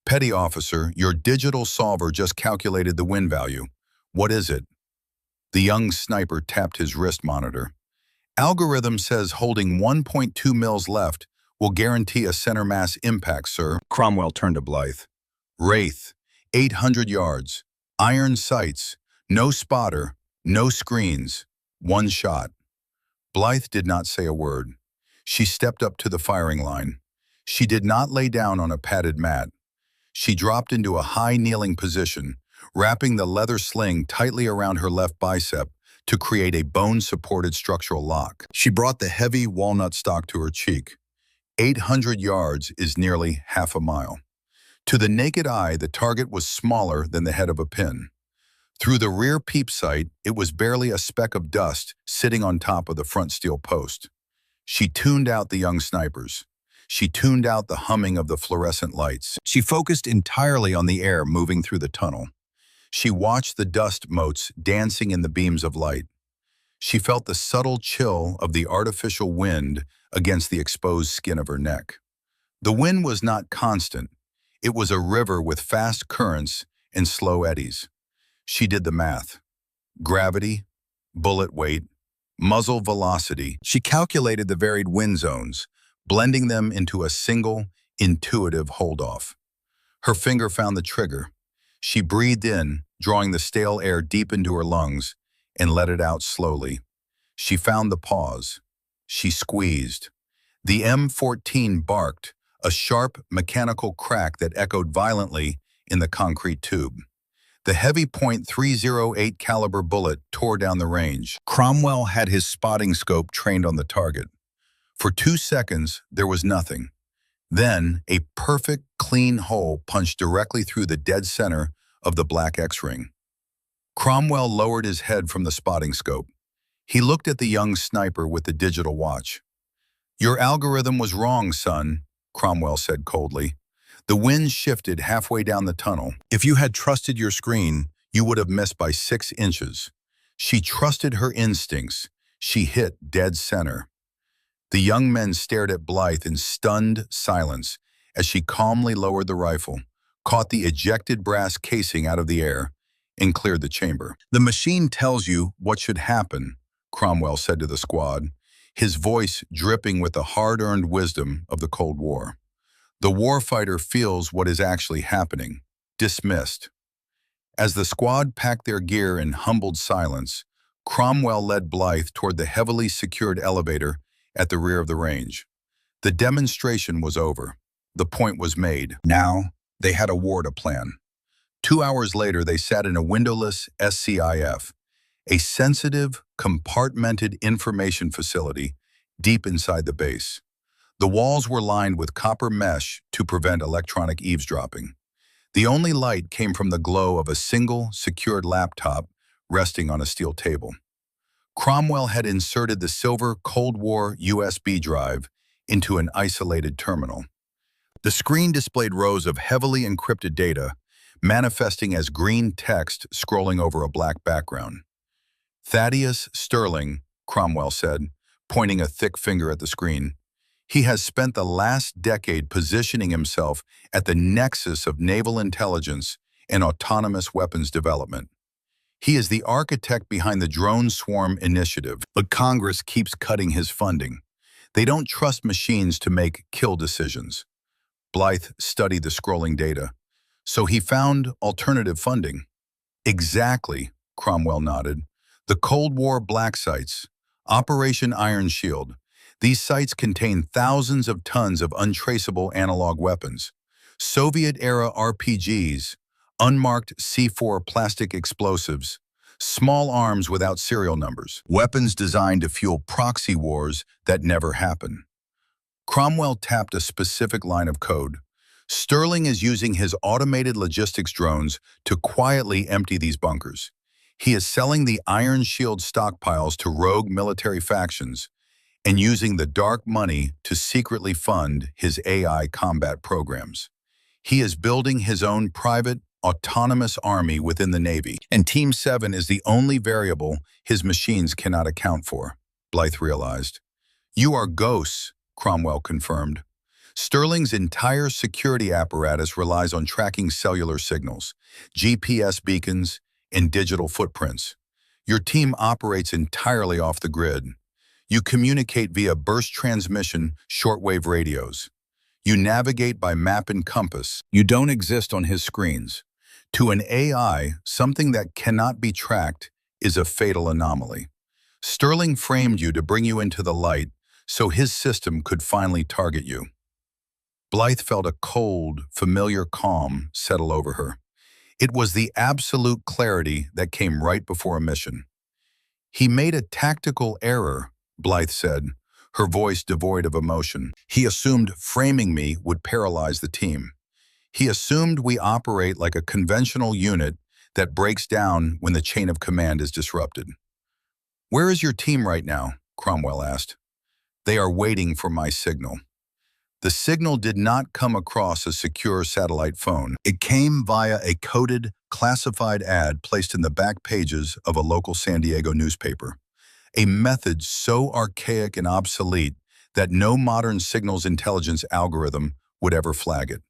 Speaker 1: Petty officer, your digital solver just calculated the wind value. What is it? The young sniper tapped his wrist monitor. Algorithm says holding 1.2 mils left will guarantee a center mass impact, sir. Cromwell turned to Blythe. Wraith, 800 yards, iron sights, no spotter, no screens, one shot. Blythe did not say a word. She stepped up to the firing line. She did not lay down on a padded mat. She dropped into a high kneeling position, wrapping the leather sling tightly around her left bicep to create a bone-supported structural lock. She brought the heavy walnut stock to her cheek. 800 yards is nearly half a mile. To the naked eye, the target was smaller than the head of a pin. Through the rear peep sight, it was barely a speck of dust sitting on top of the front steel post. She tuned out the young snipers. She tuned out the humming of the fluorescent lights. She focused entirely on the air moving through the tunnel. She watched the dust motes dancing in the beams of light. She felt the subtle chill of the artificial wind against the exposed skin of her neck. The wind was not constant. It was a river with fast currents and slow eddies. She did the math. Gravity, bullet weight, muzzle velocity. She calculated the varied wind zones, blending them into a single, intuitive hold-off. Her finger found the trigger. She breathed in, drawing the stale air deep into her lungs, and let it out slowly. She found the pause. She squeezed. The M14 barked, a sharp, mechanical crack that echoed violently in the concrete tube. The heavy .308 caliber bullet tore down the range. Cromwell had his spotting scope trained on the target. For 2 seconds, there was nothing. Then, a perfect, clean hole punched directly through the dead center of the black X-ring. Cromwell lowered his head from the spotting scope. He looked at the young sniper with the digital watch. "Your algorithm was wrong, son," Cromwell said coldly. "The wind shifted halfway down the tunnel. If you had trusted your screen, you would have missed by 6 inches. She trusted her instincts. She hit dead center." The young men stared at Blythe in stunned silence as she calmly lowered the rifle, caught the ejected brass casing out of the air, and cleared the chamber. "The machine tells you what should happen," Cromwell said to the squad, his voice dripping with the hard-earned wisdom of the Cold War. "The warfighter feels what is actually happening. Dismissed." As the squad packed their gear in humbled silence, Cromwell led Blythe toward the heavily secured elevator at the rear of the range. The demonstration was over. The point was made. Now, they had a war to plan. 2 hours later, they sat in a windowless SCIF, a sensitive, compartmented information facility deep inside the base. The walls were lined with copper mesh to prevent electronic eavesdropping. The only light came from the glow of a single, secured laptop resting on a steel table. Cromwell had inserted the silver Cold War USB drive into an isolated terminal. The screen displayed rows of heavily encrypted data, manifesting as green text scrolling over a black background. "Thaddeus Sterling," Cromwell said, pointing a thick finger at the screen. "He has spent the last decade positioning himself at the nexus of naval intelligence and autonomous weapons development. He is the architect behind the Drone Swarm Initiative, but Congress keeps cutting his funding. They don't trust machines to make kill decisions." Blythe studied the scrolling data. "So he found alternative funding." "Exactly," Cromwell nodded. "The Cold War black sites, Operation Iron Shield. These sites contain thousands of tons of untraceable analog weapons, Soviet-era RPGs, unmarked C4 plastic explosives, small arms without serial numbers, weapons designed to fuel proxy wars that never happen." Cromwell tapped a specific line of code. "Sterling is using his automated logistics drones to quietly empty these bunkers. He is selling the Iron Shield stockpiles to rogue military factions and using the dark money to secretly fund his AI combat programs. He is building his own private, autonomous army within the Navy. And Team 7 is the only variable his machines cannot account for, Blythe realized. You are ghosts, Cromwell confirmed. Sterling's entire security apparatus relies on tracking cellular signals, GPS beacons, and digital footprints. Your team operates entirely off the grid. You communicate via burst transmission shortwave radios. You navigate by map and compass. You don't exist on his screens. To an AI, something that cannot be tracked is a fatal anomaly. Sterling framed you to bring you into the light so his system could finally target you. Blythe felt a cold, familiar calm settle over her. It was the absolute clarity that came right before a mission. He made a tactical error, Blythe said, her voice devoid of emotion. He assumed framing me would paralyze the team. He assumed we operate like a conventional unit that breaks down when the chain of command is disrupted. Where is your team right now? Cromwell asked. They are waiting for my signal. The signal did not come across a secure satellite phone. It came via a coded, classified ad placed in the back pages of a local San Diego newspaper. A method so archaic and obsolete that no modern signals intelligence algorithm would ever flag it.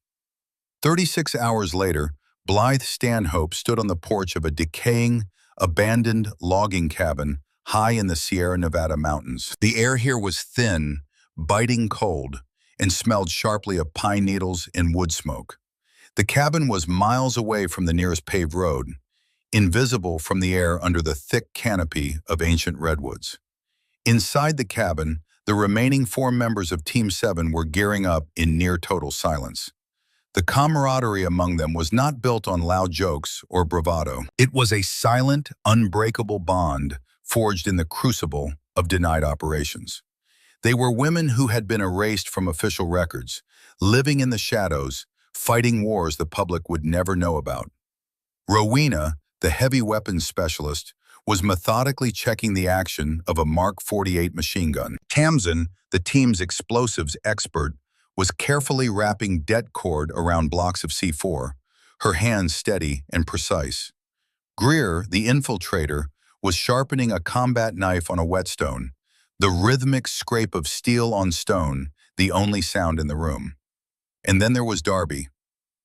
Speaker 1: 36 hours later, Blythe Stanhope stood on the porch of a decaying, abandoned logging cabin high in the Sierra Nevada mountains. The air here was thin, biting cold, and smelled sharply of pine needles and wood smoke. The cabin was miles away from the nearest paved road, invisible from the air under the thick canopy of ancient redwoods. Inside the cabin, the remaining 4 members of Team 7 were gearing up in near-total silence. The camaraderie among them was not built on loud jokes or bravado. It was a silent, unbreakable bond forged in the crucible of denied operations. They were women who had been erased from official records, living in the shadows, fighting wars the public would never know about. Rowena, the heavy weapons specialist, was methodically checking the action of a Mark 48 machine gun. Tamsin, the team's explosives expert, was carefully wrapping det cord around blocks of C4, her hands steady and precise. Greer, the infiltrator, was sharpening a combat knife on a whetstone, the rhythmic scrape of steel on stone, the only sound in the room. And then there was Darby.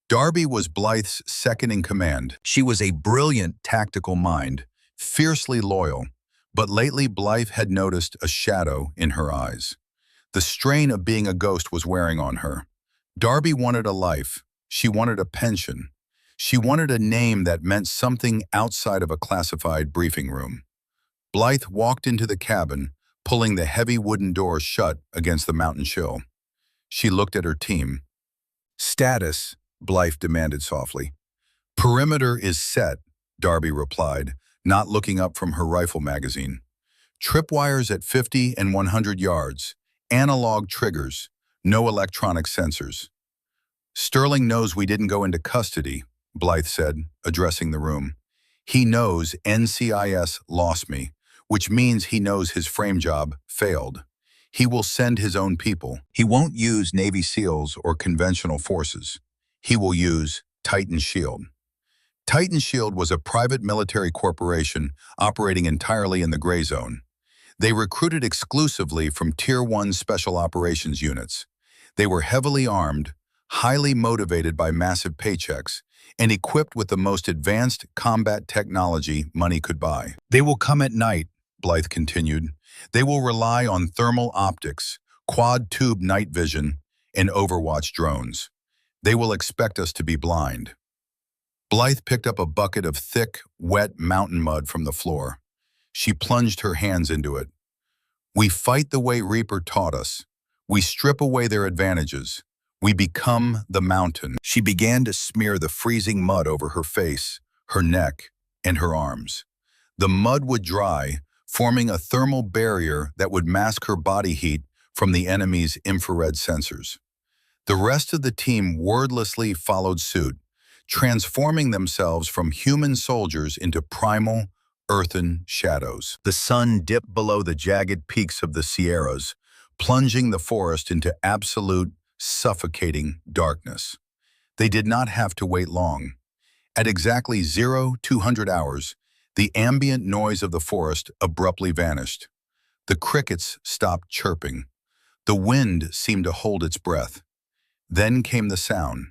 Speaker 1: Darby was Blythe's second-in-command. She was a brilliant tactical mind, fiercely loyal, but lately Blythe had noticed a shadow in her eyes. The strain of being a ghost was wearing on her. Darby wanted a life. She wanted a pension. She wanted a name that meant something outside of a classified briefing room. Blythe walked into the cabin, pulling the heavy wooden door shut against the mountain chill. She looked at her team. "Status," Blythe demanded softly. "Perimeter is set," Darby replied, not looking up from her rifle magazine. "Tripwires at 50 and 100 yards. Analog triggers. No electronic sensors." "Sterling knows we didn't go into custody," Blythe said, addressing the room. "He knows NCIS lost me, which means he knows his frame job failed. He will send his own people. He won't use Navy SEALs or conventional forces. He will use Titan Shield." Titan Shield was a private military corporation operating entirely in the gray zone. They recruited exclusively from Tier 1 Special Operations units. They were heavily armed, highly motivated by massive paychecks, and equipped with the most advanced combat technology money could buy. "They will come at night," Blythe continued. "They will rely on thermal optics, quad-tube night vision, and Overwatch drones. They will expect us to be blind." Blythe picked up a bucket of thick, wet mountain mud from the floor. She plunged her hands into it. "We fight the way Reaper taught us. We strip away their advantages. We become the mountain." She began to smear the freezing mud over her face, her neck, and her arms. The mud would dry, forming a thermal barrier that would mask her body heat from the enemy's infrared sensors. The rest of the team wordlessly followed suit, transforming themselves from human soldiers into primal, earthen shadows. The sun dipped below the jagged peaks of the Sierras, plunging the forest into absolute, suffocating darkness. They did not have to wait long. At exactly 0200 hours, the ambient noise of the forest abruptly vanished. The crickets stopped chirping. The wind seemed to hold its breath. Then came the sound.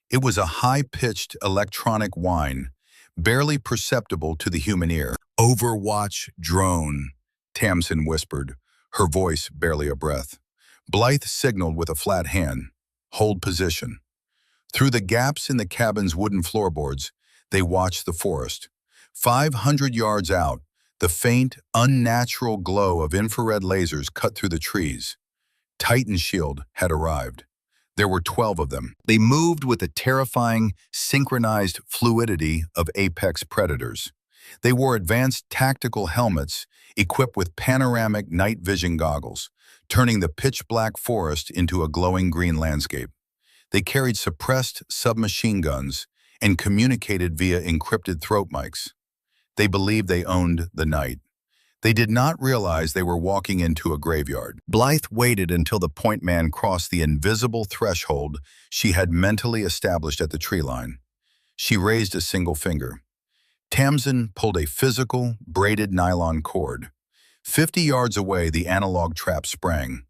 Speaker 1: It was a high-pitched electronic whine, barely perceptible to the human ear. "Overwatch drone," Tamsin whispered, her voice barely a breath. Blythe signaled with a flat hand. "Hold position." Through the gaps in the cabin's wooden floorboards, they watched the forest. 500 yards out, the faint, unnatural glow of infrared lasers cut through the trees. Titan Shield had arrived. There were 12 of them. They moved with the terrifying, synchronized fluidity of apex predators. They wore advanced tactical helmets equipped with panoramic night vision goggles, turning the pitch-black forest into a glowing green landscape. They carried suppressed submachine guns and communicated via encrypted throat mics. They believed they owned the night. They did not realize they were walking into a graveyard. Blythe waited until the point man crossed the invisible threshold she had mentally established at the tree line. She raised a single finger. Tamsin pulled a physical, braided nylon cord. 50 yards away, the analog trap sprang.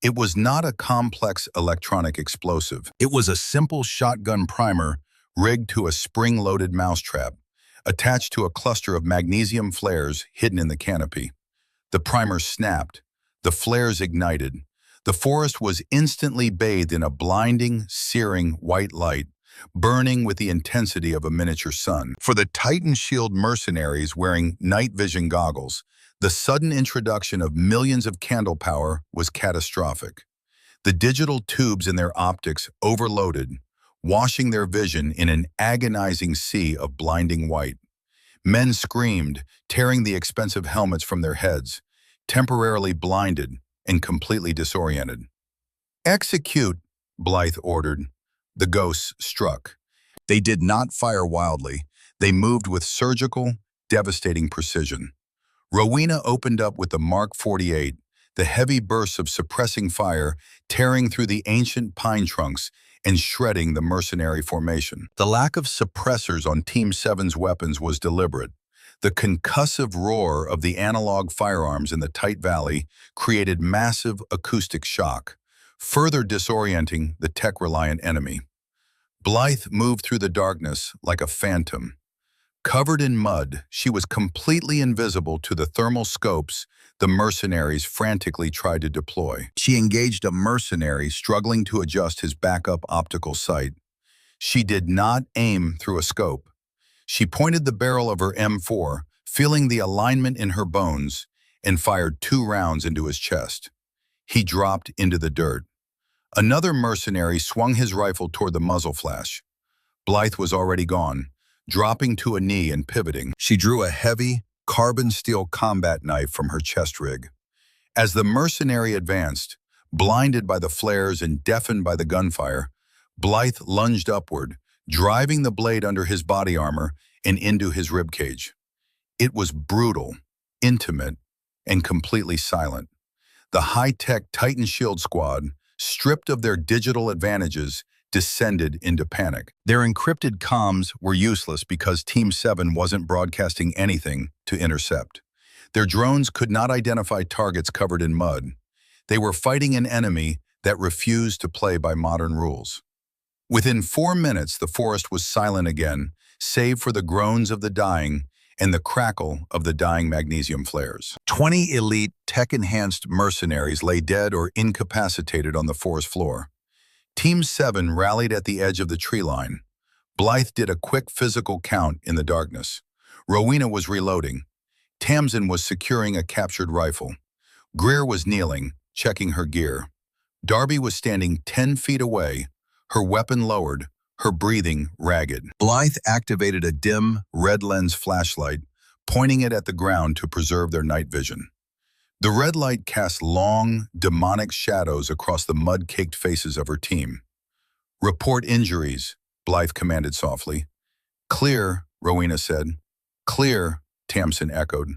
Speaker 1: It was not a complex electronic explosive. It was a simple shotgun primer rigged to a spring-loaded mousetrap, attached to a cluster of magnesium flares hidden in the canopy. The primer snapped. The flares ignited. The forest was instantly bathed in a blinding, searing white light, burning with the intensity of a miniature sun. For the Titan Shield mercenaries wearing night vision goggles, the sudden introduction of millions of candle power was catastrophic. The digital tubes in their optics overloaded, washing their vision in an agonizing sea of blinding white. Men screamed, tearing the expensive helmets from their heads, temporarily blinded and completely disoriented. "Execute," Blythe ordered. The ghosts struck. They did not fire wildly. They moved with surgical, devastating precision. Rowena opened up with the Mark 48, the heavy bursts of suppressing fire tearing through the ancient pine trunks and shredding the mercenary formation. The lack of suppressors on Team 7's weapons was deliberate. The concussive roar of the analog firearms in the tight valley created massive acoustic shock, further disorienting the tech-reliant enemy. Blythe moved through the darkness like a phantom. Covered in mud, she was completely invisible to the thermal scopes the mercenaries frantically tried to deploy. She engaged a mercenary struggling to adjust his backup optical sight. She did not aim through a scope. She pointed the barrel of her M4, feeling the alignment in her bones, and fired 2 rounds into his chest. He dropped into the dirt. Another mercenary swung his rifle toward the muzzle flash. Blythe was already gone. Dropping to a knee and pivoting, she drew a heavy, carbon steel combat knife from her chest rig. As the mercenary advanced, blinded by the flares and deafened by the gunfire, Blythe lunged upward, driving the blade under his body armor and into his ribcage. It was brutal, intimate, and completely silent. The high-tech Titan Shield squad, stripped of their digital advantages, descended into panic. Their encrypted comms were useless because Team 7 wasn't broadcasting anything to intercept. Their drones could not identify targets covered in mud. They were fighting an enemy that refused to play by modern rules. Within 4 minutes, the forest was silent again, save for the groans of the dying and the crackle of the dying magnesium flares. 20 elite, tech-enhanced mercenaries lay dead or incapacitated on the forest floor. Team 7 rallied at the edge of the tree line. Blythe did a quick physical count in the darkness. Rowena was reloading. Tamsin was securing a captured rifle. Greer was kneeling, checking her gear. Darby was standing 10 feet away, her weapon lowered, her breathing ragged. Blythe activated a dim, red lens flashlight, pointing it at the ground to preserve their night vision. The red light cast long, demonic shadows across the mud-caked faces of her team. "Report injuries," Blythe commanded softly. "Clear," Rowena said. "Clear," Tamsin echoed.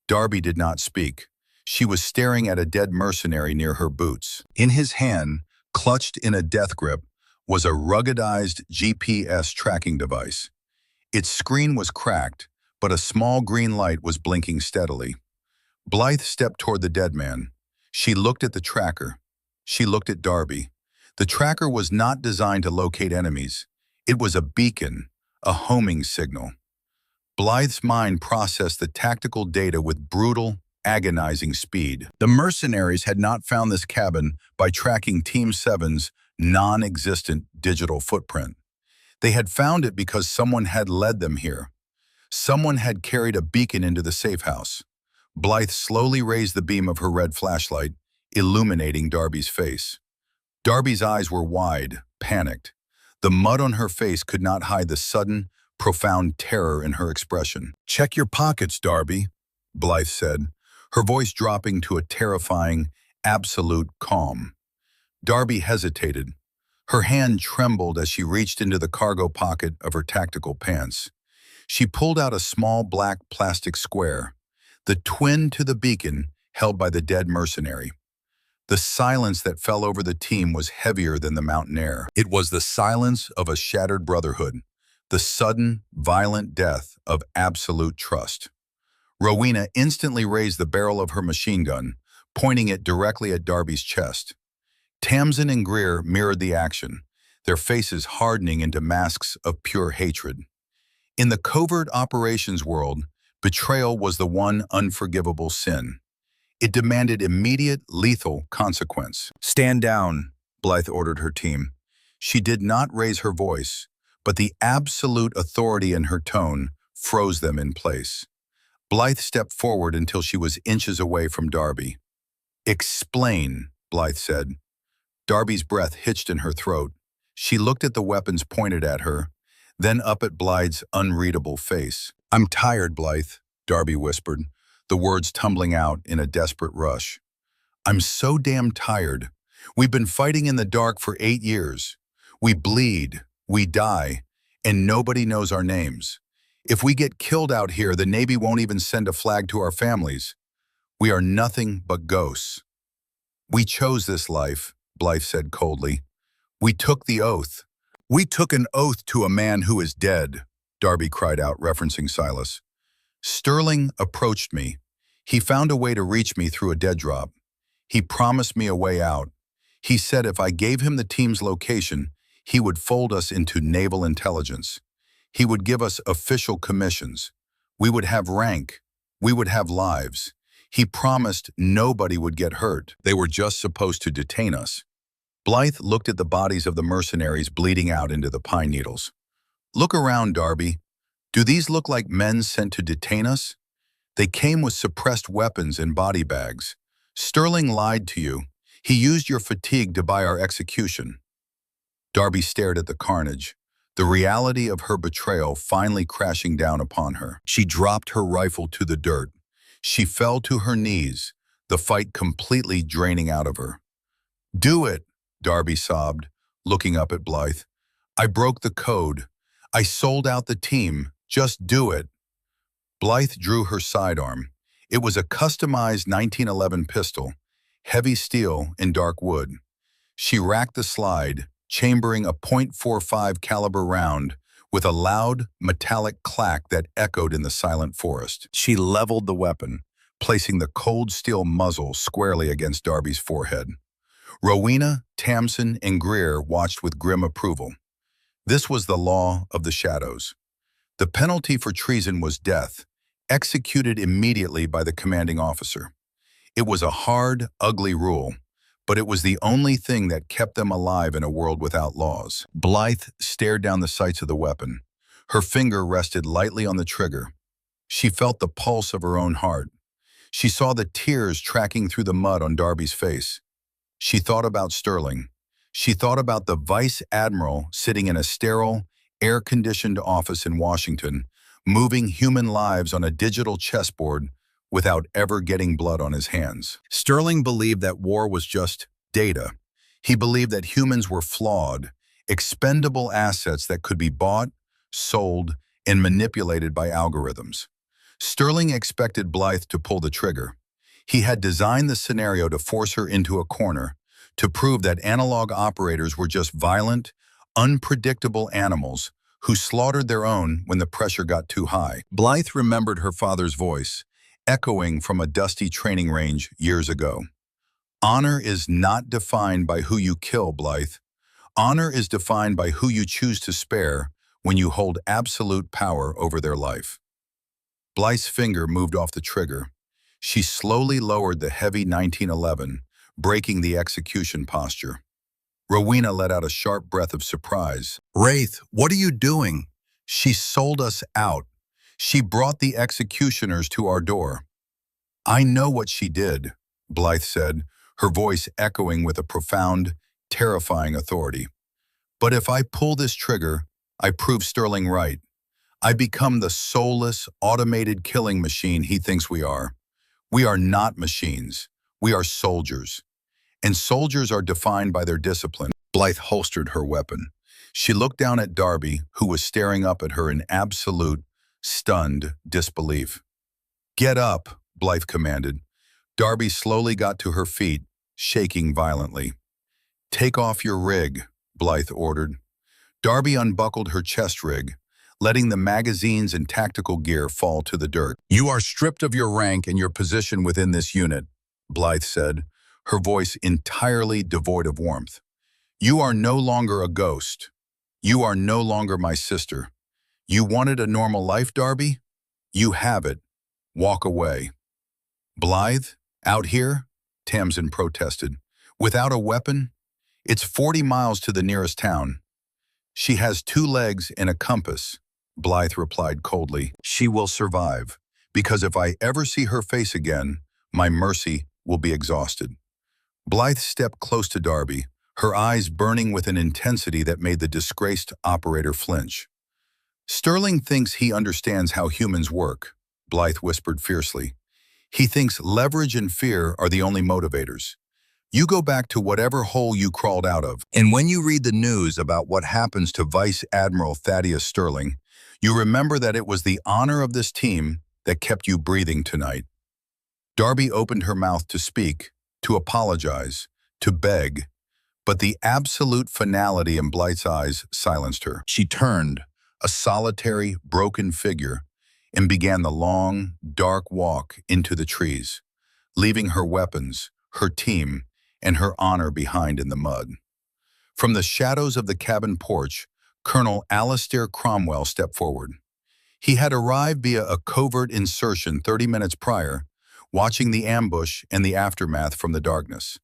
Speaker 1: Darby did not speak. She was staring at a dead mercenary near her boots. In his hand, clutched in a death grip, was a ruggedized GPS tracking device. Its screen was cracked, but a small green light was blinking steadily. Blythe stepped toward the dead man. She looked at the tracker. She looked at Darby. The tracker was not designed to locate enemies. It was a beacon, a homing signal. Blythe's mind processed the tactical data with brutal, agonizing speed. The mercenaries had not found this cabin by tracking Team 7's non-existent digital footprint. They had found it because someone had led them here. Someone had carried a beacon into the safe house. Blythe slowly raised the beam of her red flashlight, illuminating Darby's face. Darby's eyes were wide, panicked. The mud on her face could not hide the sudden, profound terror in her expression. "Check your pockets, Darby," Blythe said, her voice dropping to a terrifying, absolute calm. Darby hesitated. Her hand trembled as she reached into the cargo pocket of her tactical pants. She pulled out a small black plastic square, the twin to the beacon held by the dead mercenary. The silence that fell over the team was heavier than the mountain air. It was the silence of a shattered brotherhood, the sudden, violent death of absolute trust. Rowena instantly raised the barrel of her machine gun, pointing it directly at Darby's chest. Tamsin and Greer mirrored the action, their faces hardening into masks of pure hatred. In the covert operations world, betrayal was the one unforgivable sin. It demanded immediate, lethal consequence. "Stand down," Blythe ordered her team. She did not raise her voice, but the absolute authority in her tone froze them in place. Blythe stepped forward until she was inches away from Darby. "Explain," Blythe said. Darby's breath hitched in her throat. She looked at the weapons pointed at her, then up at Blythe's unreadable face. "I'm tired, Blythe," Darby whispered, the words tumbling out in a desperate rush. "I'm so damn tired. We've been fighting in the dark for 8 years. We bleed, we die, and nobody knows our names. If we get killed out here, the Navy won't even send a flag to our families. We are nothing but ghosts." "We chose this life," Blythe said coldly. "We took the oath." "We took an oath to a man who is dead," Darby cried out, referencing Silas. "Sterling approached me. He found a way to reach me through a dead drop. He promised me a way out. He said if I gave him the team's location, he would fold us into naval intelligence. He would give us official commissions. We would have rank. We would have lives. He promised nobody would get hurt. They were just supposed to detain us." Blythe looked at the bodies of the mercenaries bleeding out into the pine needles. "Look around, Darby. Do these look like men sent to detain us? They came with suppressed weapons and body bags. Sterling lied to you. He used your fatigue to buy our execution." Darby stared at the carnage, the reality of her betrayal finally crashing down upon her. She dropped her rifle to the dirt. She fell to her knees, the fight completely draining out of her. "Do it," Darby sobbed, looking up at Blythe. "I broke the code. I sold out the team. Just do it." Blythe drew her sidearm. It was a customized 1911 pistol, heavy steel and dark wood. She racked the slide, chambering a .45 caliber round with a loud, metallic clack that echoed in the silent forest. She leveled the weapon, placing the cold steel muzzle squarely against Darby's forehead. Rowena, Tamsin, and Greer watched with grim approval. This was the law of the shadows. The penalty for treason was death, executed immediately by the commanding officer. It was a hard, ugly rule, but it was the only thing that kept them alive in a world without laws. Blythe stared down the sights of the weapon. Her finger rested lightly on the trigger. She felt the pulse of her own heart. She saw the tears tracking through the mud on Darby's face. She thought about Sterling. She thought about the vice admiral sitting in a sterile, air-conditioned office in Washington, moving human lives on a digital chessboard without ever getting blood on his hands. Sterling believed that war was just data. He believed that humans were flawed, expendable assets that could be bought, sold, and manipulated by algorithms. Sterling expected Blythe to pull the trigger. He had designed the scenario to force her into a corner, to prove that analog operators were just violent, unpredictable animals who slaughtered their own when the pressure got too high. Blythe remembered her father's voice, echoing from a dusty training range years ago. Honor is not defined by who you kill, Blythe. Honor is defined by who you choose to spare when you hold absolute power over their life. Blythe's finger moved off the trigger. She slowly lowered the heavy 1911, breaking the execution posture. Rowena let out a sharp breath of surprise. "Wraith, what are you doing?" "She sold us out. She brought the executioners to our door." "I know what she did," Blythe said, her voice echoing with a profound, terrifying authority. "But if I pull this trigger, I prove Sterling right. I become the soulless, automated killing machine he thinks we are. We are not machines. We are soldiers. And soldiers are defined by their discipline." Blythe holstered her weapon. She looked down at Darby, who was staring up at her in absolute, stunned disbelief. "Get up," Blythe commanded. Darby slowly got to her feet, shaking violently. "Take off your rig," Blythe ordered. Darby unbuckled her chest rig, letting the magazines and tactical gear fall to the dirt. "You are stripped of your rank and your position within this unit," Blythe said, her voice entirely devoid of warmth. "You are no longer a ghost. You are no longer my sister. You wanted a normal life, Darby? You have it. Walk away." "Blythe? Out here?" Tamsin protested. "Without a weapon? It's 40 miles to the nearest town." "She has 2 legs and a compass," Blythe replied coldly. "She will survive, because if I ever see her face again, my mercy will be exhausted." Blythe stepped close to Darby, her eyes burning with an intensity that made the disgraced operator flinch. "Sterling thinks he understands how humans work," Blythe whispered fiercely. "He thinks leverage and fear are the only motivators. You go back to whatever hole you crawled out of. And when you read the news about what happens to Vice Admiral Thaddeus Sterling, you remember that it was the honor of this team that kept you breathing tonight." Darby opened her mouth to speak, to apologize, to beg, but the absolute finality in Blythe's eyes silenced her. She turned, a solitary, broken figure, and began the long, dark walk into the trees, leaving her weapons, her team, and her honor behind in the mud. From the shadows of the cabin porch, Colonel Alastair Cromwell stepped forward. He had arrived via a covert insertion 30 minutes prior, watching the ambush and the aftermath from the darkness.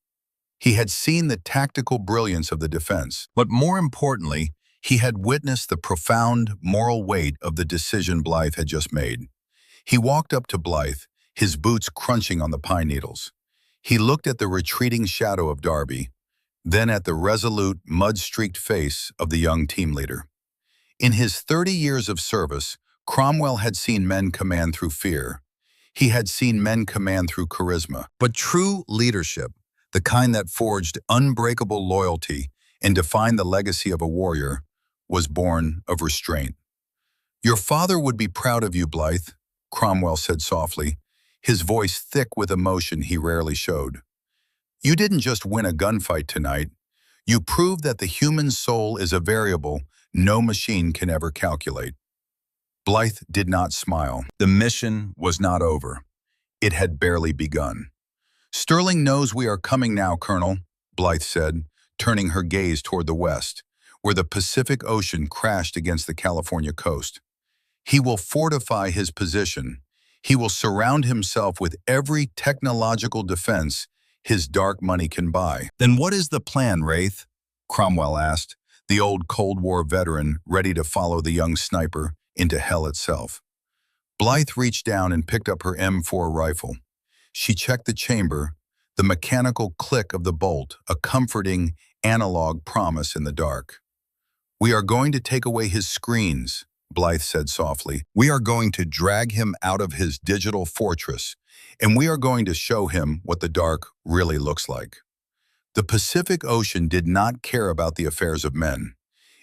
Speaker 1: He had seen the tactical brilliance of the defense, but more importantly, he had witnessed the profound moral weight of the decision Blythe had just made. He walked up to Blythe, his boots crunching on the pine needles. He looked at the retreating shadow of Darby, then at the resolute, mud-streaked face of the young team leader. In his 30 years of service, Cromwell had seen men command through fear. He had seen men command through charisma. But true leadership, the kind that forged unbreakable loyalty and defined the legacy of a warrior, was born of restraint. "Your father would be proud of you, Blythe," Cromwell said softly, his voice thick with emotion he rarely showed. "You didn't just win a gunfight tonight. You proved that the human soul is a variable no machine can ever calculate." Blythe did not smile. The mission was not over. It had barely begun. "Sterling knows we are coming now, Colonel," Blythe said, turning her gaze toward the west, where the Pacific Ocean crashed against the California coast. "He will fortify his position. He will surround himself with every technological defense his dark money can buy." "Then what is the plan, Wraith?" Cromwell asked, the old Cold War veteran ready to follow the young sniper into hell itself. Blythe reached down and picked up her M4 rifle. She checked the chamber, the mechanical click of the bolt, a comforting, analog promise in the dark. "We are going to take away his screens," Blythe said softly. "We are going to drag him out of his digital fortress, and we are going to show him what the dark really looks like." The Pacific Ocean did not care about the affairs of men.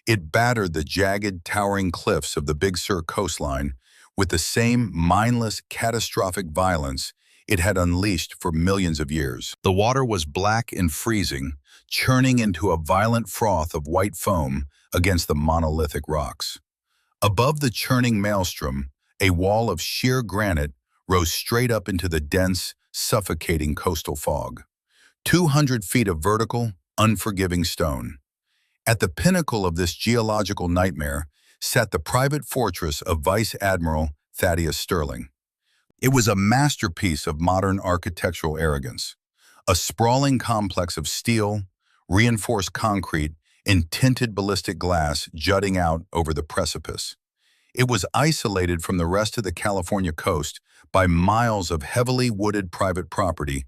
Speaker 1: It battered the jagged, towering cliffs of the Big Sur coastline with the same mindless, catastrophic violence it had unleashed for millions of years. The water was black and freezing, churning into a violent froth of white foam against the monolithic rocks. Above the churning maelstrom, a wall of sheer granite rose straight up into the dense, suffocating coastal fog. 200 feet of vertical, unforgiving stone. At the pinnacle of this geological nightmare sat the private fortress of Vice Admiral Thaddeus Sterling. It was a masterpiece of modern architectural arrogance, a sprawling complex of steel, reinforced concrete, and tinted ballistic glass jutting out over the precipice. It was isolated from the rest of the California coast by miles of heavily wooded private property,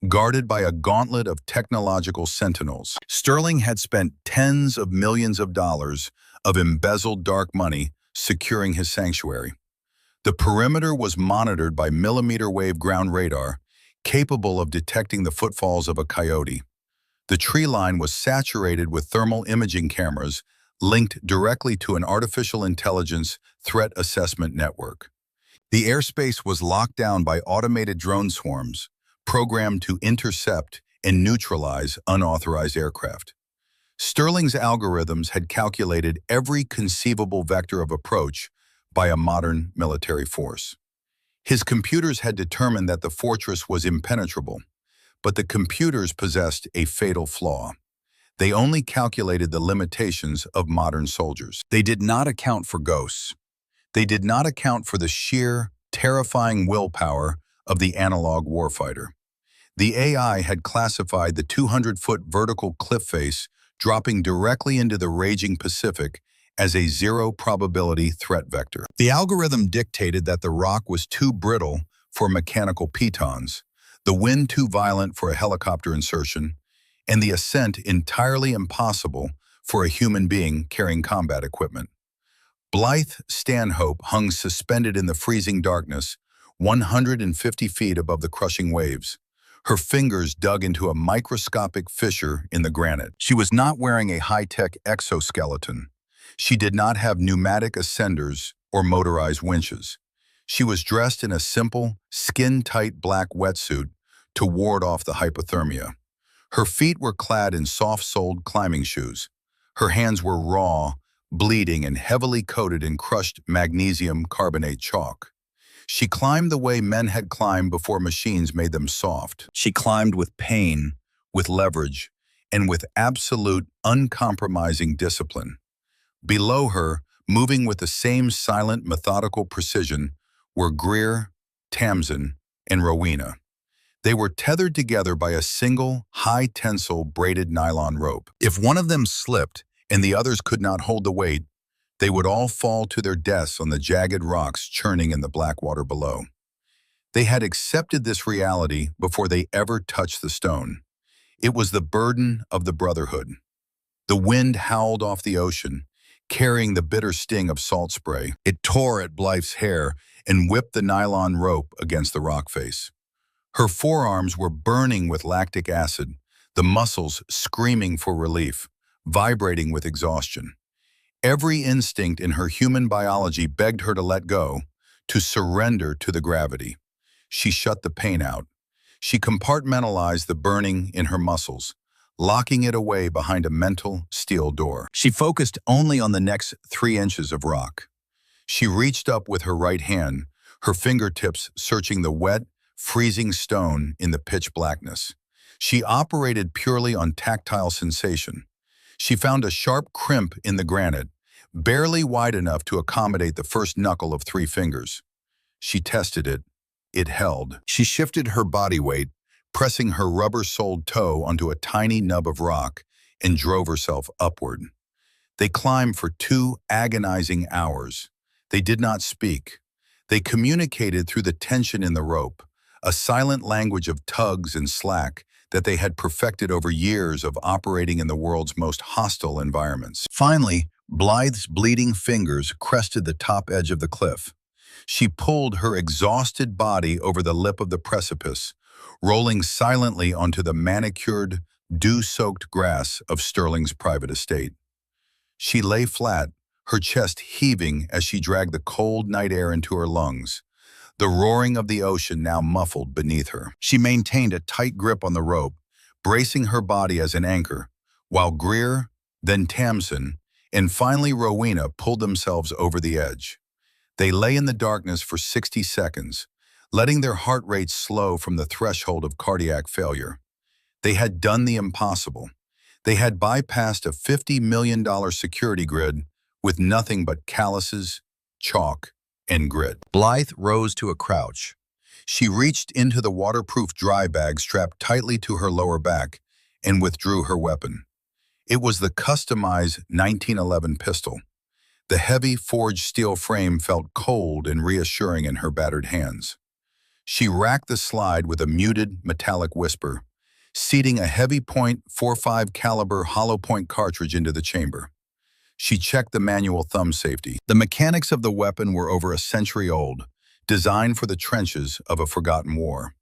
Speaker 1: guarded by a gauntlet of technological sentinels. Sterling had spent tens of millions of dollars of embezzled dark money securing his sanctuary. The perimeter was monitored by millimeter-wave ground radar, capable of detecting the footfalls of a coyote. The tree line was saturated with thermal imaging cameras linked directly to an artificial intelligence threat assessment network. The airspace was locked down by automated drone swarms, programmed to intercept and neutralize unauthorized aircraft. Sterling's algorithms had calculated every conceivable vector of approach by a modern military force. His computers had determined that the fortress was impenetrable, but the computers possessed a fatal flaw. They only calculated the limitations of modern soldiers. They did not account for ghosts. They did not account for the sheer, terrifying willpower of the analog warfighter. The AI had classified the 200-foot vertical cliff face dropping directly into the raging Pacific as a zero-probability threat vector. The algorithm dictated that the rock was too brittle for mechanical pitons, the wind too violent for a helicopter insertion, and the ascent entirely impossible for a human being carrying combat equipment. Blythe Stanhope hung suspended in the freezing darkness, 150 feet above the crushing waves. Her fingers dug into a microscopic fissure in the granite. She was not wearing a high-tech exoskeleton. She did not have pneumatic ascenders or motorized winches. She was dressed in a simple, skin-tight black wetsuit to ward off the hypothermia. Her feet were clad in soft-soled climbing shoes. Her hands were raw, bleeding, and heavily coated in crushed magnesium carbonate chalk. She climbed the way men had climbed before machines made them soft. She climbed with pain, with leverage, and with absolute, uncompromising discipline. Below her, moving with the same silent, methodical precision, were Greer, Tamsin, and Rowena. They were tethered together by a single, high-tensile braided nylon rope. If one of them slipped and the others could not hold the weight, they would all fall to their deaths on the jagged rocks churning in the black water below. They had accepted this reality before they ever touched the stone. It was the burden of the brotherhood. The wind howled off the ocean, carrying the bitter sting of salt spray. It tore at Blythe's hair and whipped the nylon rope against the rock face. Her forearms were burning with lactic acid, the muscles screaming for relief, vibrating with exhaustion. Every instinct in her human biology begged her to let go, to surrender to the gravity. She shut the pain out. She compartmentalized the burning in her muscles, locking it away behind a mental steel door. She focused only on the next 3 inches of rock. She reached up with her right hand, her fingertips searching the wet, freezing stone in the pitch blackness. She operated purely on tactile sensation. She found a sharp crimp in the granite, barely wide enough to accommodate the first knuckle of 3 fingers. She tested it. It held. She shifted her body weight, pressing her rubber-soled toe onto a tiny nub of rock, and drove herself upward. They climbed for 2 agonizing hours. They did not speak. They communicated through the tension in the rope, a silent language of tugs and slack that they had perfected over years of operating in the world's most hostile environments. Finally, Blythe's bleeding fingers crested the top edge of the cliff. She pulled her exhausted body over the lip of the precipice, rolling silently onto the manicured, dew-soaked grass of Sterling's private estate. She lay flat, her chest heaving as she dragged the cold night air into her lungs, the roaring of the ocean now muffled beneath her. She maintained a tight grip on the rope, bracing her body as an anchor, while Greer, then Tamsin, and finally Rowena pulled themselves over the edge. They lay in the darkness for 60 seconds, letting their heart rate slow from the threshold of cardiac failure. They had done the impossible. They had bypassed a $50 million security grid with nothing but calluses, chalk, and grit. Blythe rose to a crouch. She reached into the waterproof dry bag strapped tightly to her lower back and withdrew her weapon. It was the customized 1911 pistol. The heavy forged steel frame felt cold and reassuring in her battered hands. She racked the slide with a muted, metallic whisper, seating a heavy .45 caliber hollow point cartridge into the chamber. She checked the manual thumb safety. The mechanics of the weapon were over a century old, designed for the trenches of a forgotten war.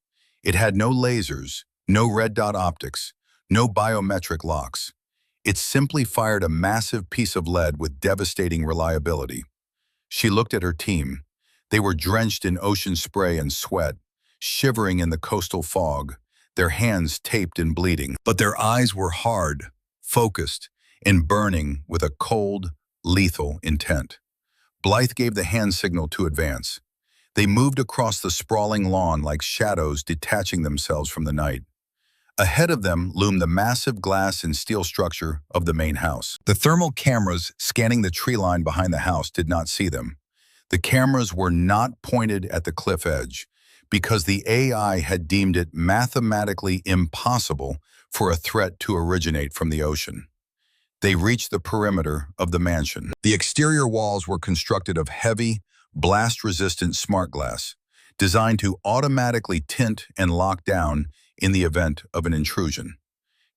Speaker 1: It had no lasers, no red dot optics, no biometric locks. It simply fired a massive piece of lead with devastating reliability. She looked at her team. They were drenched in ocean spray and sweat, shivering in the coastal fog, their hands taped and bleeding. But their eyes were hard, focused, and burning with a cold, lethal intent. Blythe gave the hand signal to advance. They moved across the sprawling lawn like shadows detaching themselves from the night. Ahead of them loomed the massive glass and steel structure of the main house. The thermal cameras scanning the tree line behind the house did not see them. The cameras were not pointed at the cliff edge because the AI had deemed it mathematically impossible for a threat to originate from the ocean. They reached the perimeter of the mansion. The exterior walls were constructed of heavy, blast-resistant smart glass, designed to automatically tint and lock down in the event of an intrusion.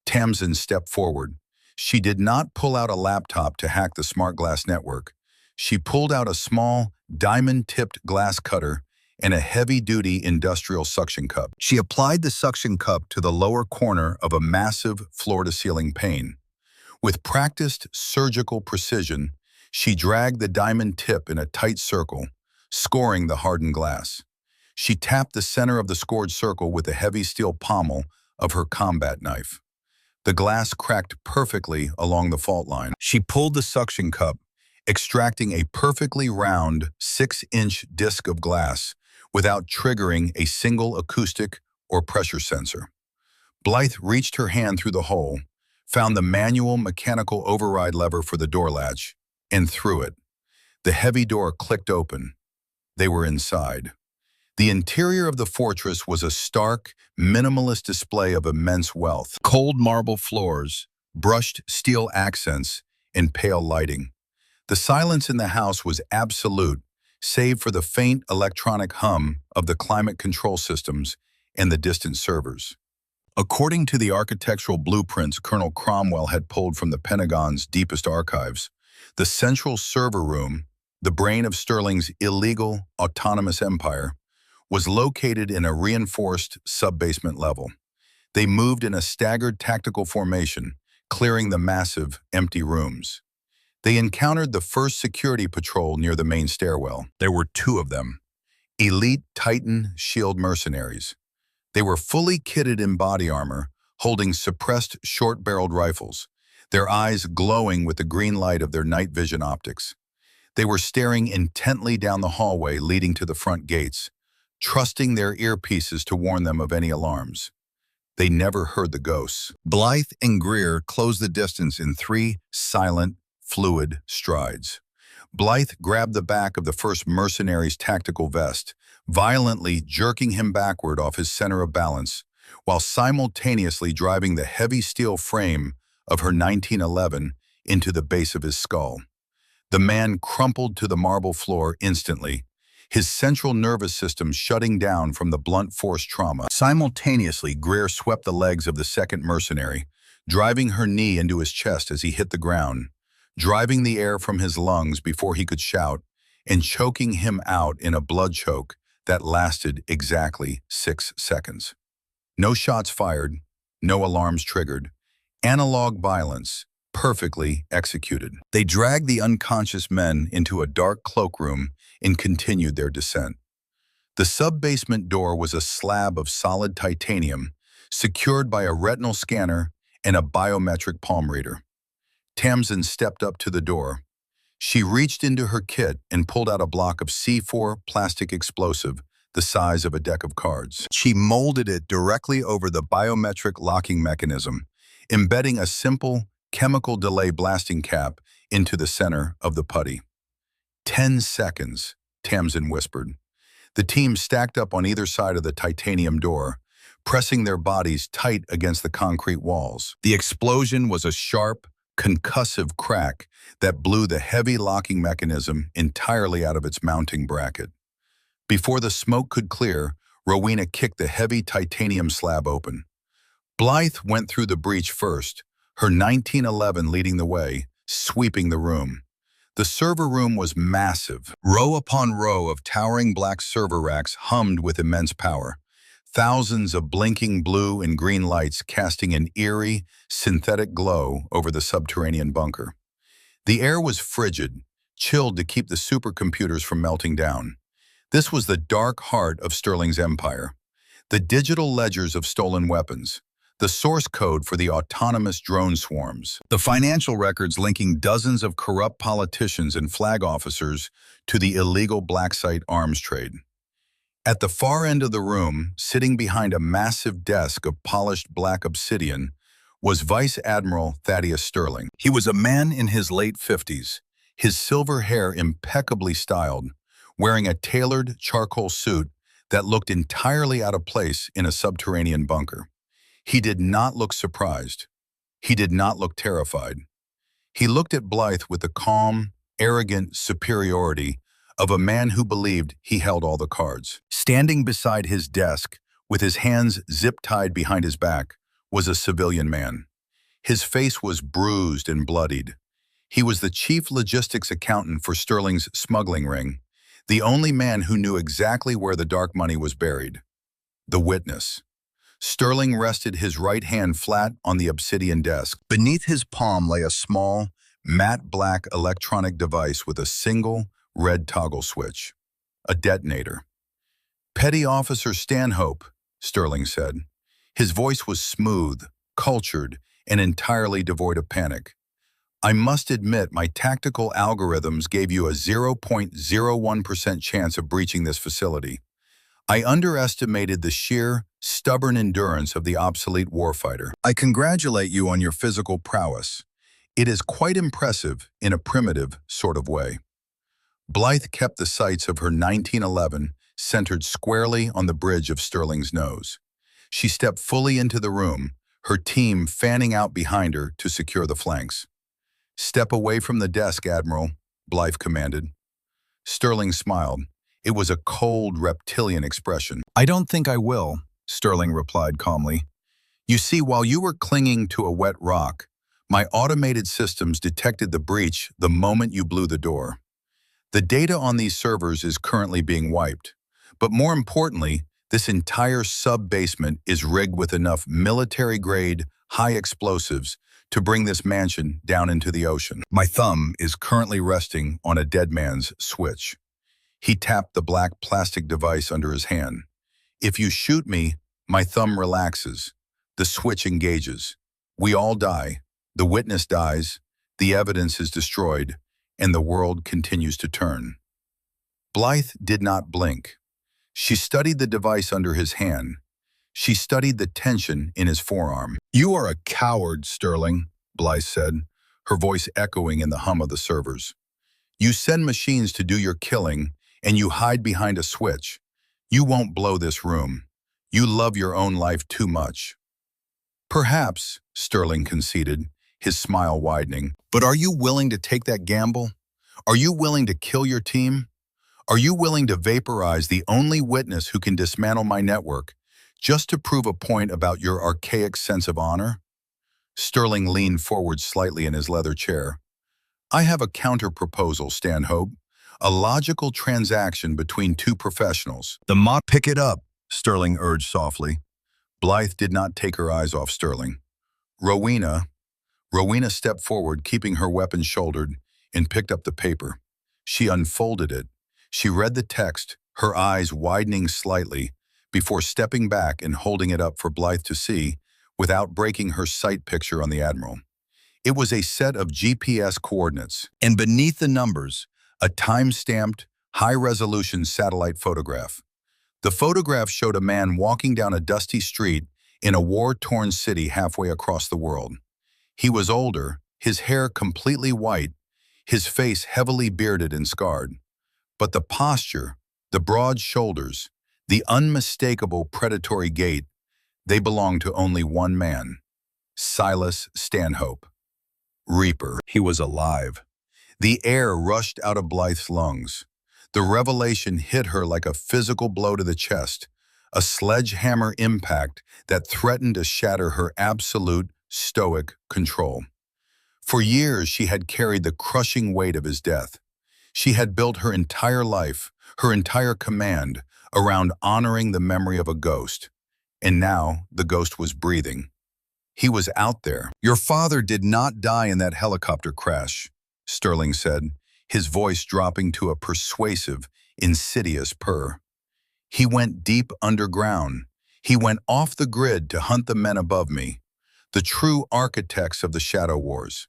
Speaker 1: Tamsin stepped forward. She did not pull out a laptop to hack the smart glass network. She pulled out a small, diamond-tipped glass cutter and a heavy-duty industrial suction cup. She applied the suction cup to the lower corner of a massive floor-to-ceiling pane. With practiced surgical precision, she dragged the diamond tip in a tight circle, scoring the hardened glass. She tapped the center of the scored circle with the heavy steel pommel of her combat knife. The glass cracked perfectly along the fault line. She pulled the suction cup, extracting a perfectly round 6-inch disc of glass without triggering a single acoustic or pressure sensor. Blythe reached her hand through the hole, found the manual mechanical override lever for the door latch, and threw it. The heavy door clicked open. They were inside. The interior of the fortress was a stark, minimalist display of immense wealth. Cold marble floors, brushed steel accents, and pale lighting. The silence in the house was absolute, save for the faint electronic hum of the climate control systems and the distant servers. According to the architectural blueprints Colonel Cromwell had pulled from the Pentagon's deepest archives, the central server room, the brain of Sterling's illegal, autonomous empire, was located in a reinforced sub-basement level. They moved in a staggered tactical formation, clearing the massive, empty rooms. They encountered the first security patrol near the main stairwell. There were 2 of them, elite Titan Shield mercenaries. They were fully kitted in body armor, holding suppressed short-barreled rifles, their eyes glowing with the green light of their night vision optics. They were staring intently down the hallway leading to the front gates, trusting their earpieces to warn them of any alarms. They never heard the ghosts. Blythe and Greer closed the distance in 3 silent, fluid strides. Blythe grabbed the back of the first mercenary's tactical vest, violently jerking him backward off his center of balance, while simultaneously driving the heavy steel frame of her 1911 into the base of his skull. The man crumpled to the marble floor instantly, his central nervous system shutting down from the blunt force trauma. Simultaneously, Greer swept the legs of the second mercenary, driving her knee into his chest as he hit the ground, driving the air from his lungs before he could shout, and choking him out in a blood choke that lasted exactly 6 seconds. No shots fired, no alarms triggered. Analog violence, perfectly executed. They dragged the unconscious men into a dark cloakroom and continued their descent. The sub-basement door was a slab of solid titanium, secured by a retinal scanner and a biometric palm reader. Tamsin stepped up to the door. She reached into her kit and pulled out a block of C4 plastic explosive the size of a deck of cards. She molded it directly over the biometric locking mechanism, embedding a simple chemical delay blasting cap into the center of the putty. 10 seconds, Tamsin whispered. The team stacked up on either side of the titanium door, pressing their bodies tight against the concrete walls. The explosion was a sharp, concussive crack that blew the heavy locking mechanism entirely out of its mounting bracket. Before the smoke could clear, Rowena kicked the heavy titanium slab open. Blythe went through the breach first, her 1911 leading the way, sweeping the room. The server room was massive. Row upon row of towering black server racks hummed with immense power. Thousands of blinking blue and green lights casting an eerie, synthetic glow over the subterranean bunker. The air was frigid, chilled to keep the supercomputers from melting down. This was the dark heart of Sterling's empire. The digital ledgers of stolen weapons, the source code for the autonomous drone swarms, the financial records linking dozens of corrupt politicians and flag officers to the illegal black site arms trade. At the far end of the room, sitting behind a massive desk of polished black obsidian, was Vice Admiral Thaddeus Sterling. He was a man in his late 50s, his silver hair impeccably styled, wearing a tailored charcoal suit that looked entirely out of place in a subterranean bunker. He did not look surprised. He did not look terrified. He looked at Blythe with the calm, arrogant superiority of a man who believed he held all the cards. Standing beside his desk, with his hands zip-tied behind his back, was a civilian man. His face was bruised and bloodied. He was the chief logistics accountant for Sterling's smuggling ring, the only man who knew exactly where the dark money was buried. The witness. Sterling rested his right hand flat on the obsidian desk. Beneath his palm lay a small, matte black electronic device with a single, red toggle switch. A detonator. "Petty Officer Stanhope," Sterling said. His voice was smooth, cultured, and entirely devoid of panic. "I must admit my tactical algorithms gave you a 0.01% chance of breaching this facility. I underestimated the sheer, stubborn endurance of the obsolete warfighter. I congratulate you on your physical prowess. It is quite impressive in a primitive sort of way." Blythe kept the sights of her 1911 centered squarely on the bridge of Sterling's nose. She stepped fully into the room, her team fanning out behind her to secure the flanks. "Step away from the desk, Admiral," Blythe commanded. Sterling smiled. It was a cold, reptilian expression. "I don't think I will," Sterling replied calmly. "You see, while you were clinging to a wet rock, my automated systems detected the breach the moment you blew the door. The data on these servers is currently being wiped. But more importantly, this entire sub-basement is rigged with enough military-grade, high explosives to bring this mansion down into the ocean. My thumb is currently resting on a dead man's switch." He tapped the black plastic device under his hand. "If you shoot me, my thumb relaxes. The switch engages. We all die. The witness dies. The evidence is destroyed. And the world continues to turn." Blythe did not blink. She studied the device under his hand. She studied the tension in his forearm. "You are a coward, Sterling," Blythe said, her voice echoing in the hum of the servers. "You send machines to do your killing, and you hide behind a switch. You won't blow this room. You love your own life too much." "Perhaps," Sterling conceded, his smile widening. "But are you willing to take that gamble? Are you willing to kill your team? Are you willing to vaporize the only witness who can dismantle my network just to prove a point about your archaic sense of honor?" Sterling leaned forward slightly in his leather chair. "I have a counter-proposal, Stanhope. A logical transaction between two professionals." "Pick it up," Sterling urged softly. Blythe did not take her eyes off Sterling. Rowena stepped forward, keeping her weapon shouldered, and picked up the paper. She unfolded it. She read the text, her eyes widening slightly, before stepping back and holding it up for Blythe to see, without breaking her sight picture on the Admiral. It was a set of GPS coordinates, and beneath the numbers, a time-stamped, high-resolution satellite photograph. The photograph showed a man walking down a dusty street in a war-torn city halfway across the world. He was older, his hair completely white, his face heavily bearded and scarred. But the posture, the broad shoulders, the unmistakable predatory gait, they belonged to only one man, Silas Stanhope. Reaper. He was alive. The air rushed out of Blythe's lungs. The revelation hit her like a physical blow to the chest, a sledgehammer impact that threatened to shatter her absolute, stoic control. For years, she had carried the crushing weight of his death. She had built her entire life, her entire command, around honoring the memory of a ghost. And now, the ghost was breathing. He was out there. "Your father did not die in that helicopter crash," Sterling said, his voice dropping to a persuasive, insidious purr. "He went deep underground. He went off the grid to hunt the men above me, the true architects of the Shadow Wars.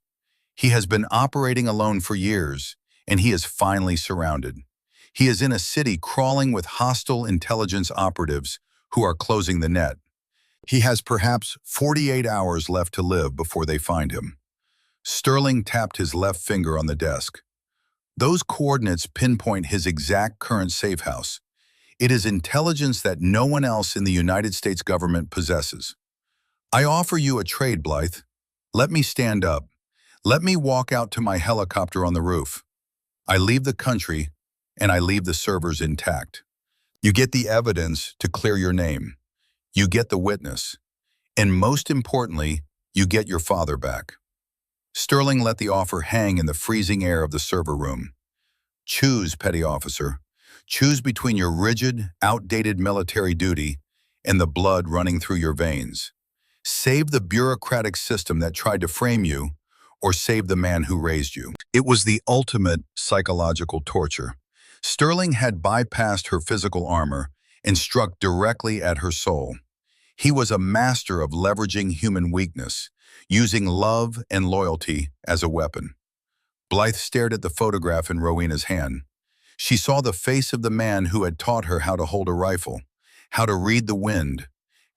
Speaker 1: He has been operating alone for years, and he is finally surrounded. He is in a city crawling with hostile intelligence operatives who are closing the net. He has perhaps 48 hours left to live before they find him." Sterling tapped his left finger on the desk. "Those coordinates pinpoint his exact current safe house. It is intelligence that no one else in the United States government possesses. I offer you a trade, Blythe. Let me stand up. Let me walk out to my helicopter on the roof. I leave the country, and I leave the servers intact. You get the evidence to clear your name. You get the witness. And most importantly, you get your father back." Sterling let the offer hang in the freezing air of the server room. "Choose, petty officer. Choose between your rigid, outdated military duty and the blood running through your veins. Save the bureaucratic system that tried to frame you, or save the man who raised you." It was the ultimate psychological torture. Sterling had bypassed her physical armor and struck directly at her soul. He was a master of leveraging human weakness, using love and loyalty as a weapon. Blythe stared at the photograph in Rowena's hand. She saw the face of the man who had taught her how to hold a rifle, how to read the wind,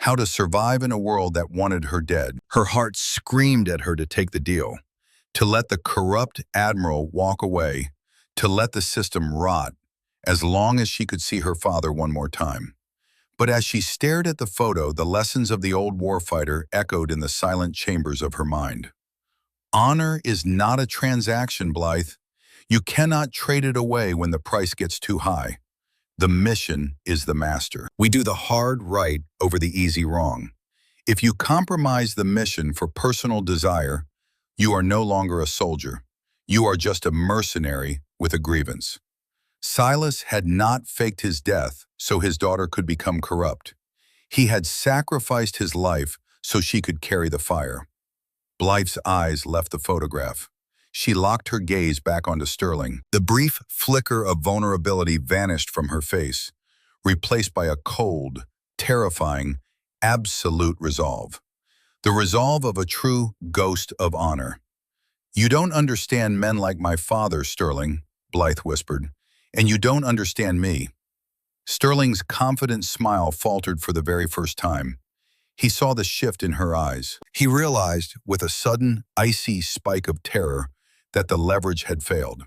Speaker 1: how to survive in a world that wanted her dead. Her heart screamed at her to take the deal, to let the corrupt admiral walk away, to let the system rot, as long as she could see her father one more time. But as she stared at the photo, the lessons of the old warfighter echoed in the silent chambers of her mind. Honor is not a transaction, Blythe. You cannot trade it away when the price gets too high. The mission is the master. We do the hard right over the easy wrong. If you compromise the mission for personal desire, you are no longer a soldier. You are just a mercenary with a grievance. Silas had not faked his death so his daughter could become corrupt. He had sacrificed his life so she could carry the fire. Blythe's eyes left the photograph. She locked her gaze back onto Sterling. The brief flicker of vulnerability vanished from her face, replaced by a cold, terrifying, absolute resolve. The resolve of a true ghost of honor. "You don't understand men like my father, Sterling," Blythe whispered, "and you don't understand me." Sterling's confident smile faltered for the very first time. He saw the shift in her eyes. He realized, with a sudden, icy spike of terror, that the leverage had failed.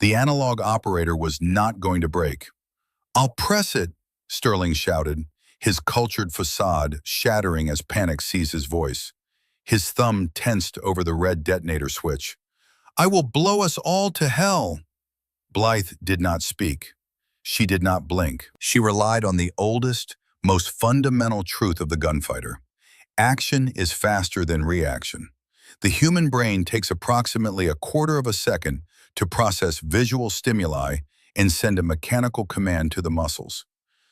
Speaker 1: The analog operator was not going to break. "I'll press it," Sterling shouted, his cultured facade shattering as panic seized his voice. His thumb tensed over the red detonator switch. "I will blow us all to hell." Blythe did not speak. She did not blink. She relied on the oldest, most fundamental truth of the gunfighter. Action is faster than reaction. The human brain takes approximately a quarter of a second to process visual stimuli and send a mechanical command to the muscles.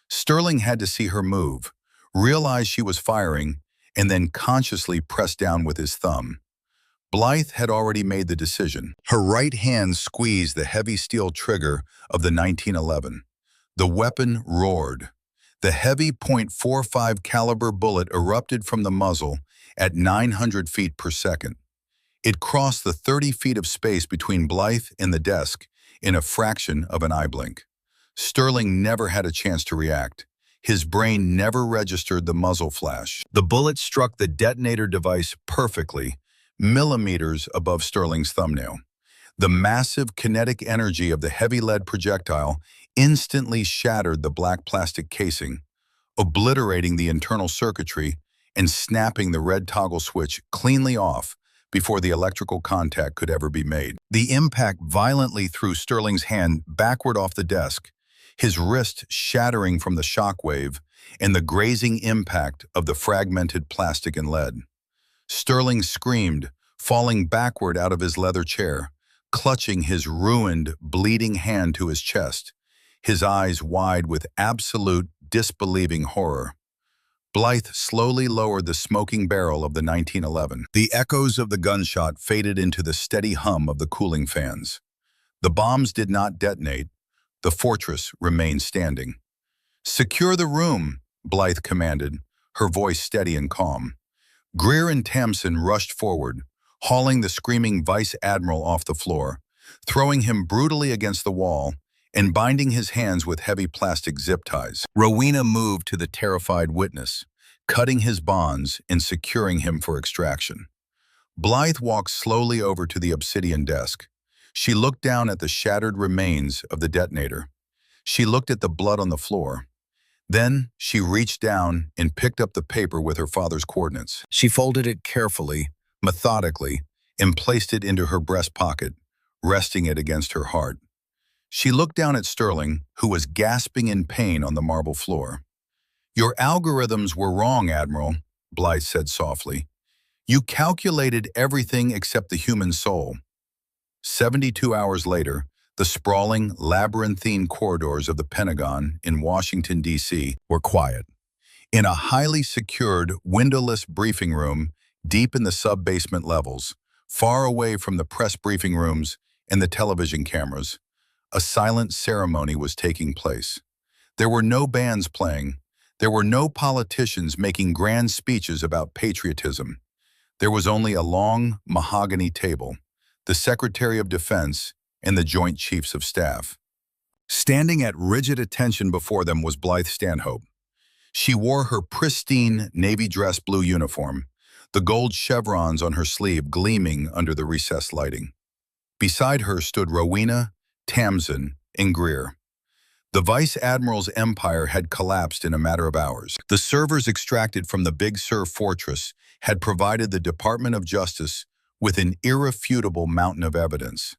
Speaker 1: Sterling had to see her move, realize she was firing, and then consciously press down with his thumb. Blythe had already made the decision. Her right hand squeezed the heavy steel trigger of the 1911. The weapon roared. The heavy .45 caliber bullet erupted from the muzzle at 900 feet per second. It crossed the 30 feet of space between Blythe and the desk in a fraction of an eye blink. Sterling never had a chance to react. His brain never registered the muzzle flash. The bullet struck the detonator device perfectly, millimeters above Sterling's thumbnail. The massive kinetic energy of the heavy lead projectile instantly shattered the black plastic casing, obliterating the internal circuitry and snapping the red toggle switch cleanly off before the electrical contact could ever be made. The impact violently threw Sterling's hand backward off the desk, his wrist shattering from the shockwave and the grazing impact of the fragmented plastic and lead. Sterling screamed, falling backward out of his leather chair, clutching his ruined, bleeding hand to his chest, his eyes wide with absolute, disbelieving horror. Blythe slowly lowered the smoking barrel of the 1911. The echoes of the gunshot faded into the steady hum of the cooling fans. The bombs did not detonate. The fortress remained standing. "Secure the room," Blythe commanded, her voice steady and calm. Greer and Tamsin rushed forward, hauling the screaming vice admiral off the floor, throwing him brutally against the wall, and binding his hands with heavy plastic zip ties. Rowena moved to the terrified witness, cutting his bonds and securing him for extraction. Blythe walked slowly over to the obsidian desk. She looked down at the shattered remains of the detonator. She looked at the blood on the floor. Then she reached down and picked up the paper with her father's coordinates. She folded it carefully, methodically, and placed it into her breast pocket, resting it against her heart. She looked down at Sterling, who was gasping in pain on the marble floor. "Your algorithms were wrong, Admiral," Blythe said softly. "You calculated everything except the human soul." 72 hours later, the sprawling, labyrinthine corridors of the Pentagon in Washington, D.C. were quiet. In a highly secured, windowless briefing room deep in the sub-basement levels, far away from the press briefing rooms and the television cameras, a silent ceremony was taking place. There were no bands playing. There were no politicians making grand speeches about patriotism. There was only a long mahogany table, the Secretary of Defense, and the Joint Chiefs of Staff. Standing at rigid attention before them was Blythe Stanhope. She wore her pristine navy dress blue uniform, the gold chevrons on her sleeve gleaming under the recessed lighting. Beside her stood Rowena, Tamsin, and Greer. The Vice Admiral's empire had collapsed in a matter of hours. The servers extracted from the Big Sur fortress had provided the Department of Justice with an irrefutable mountain of evidence.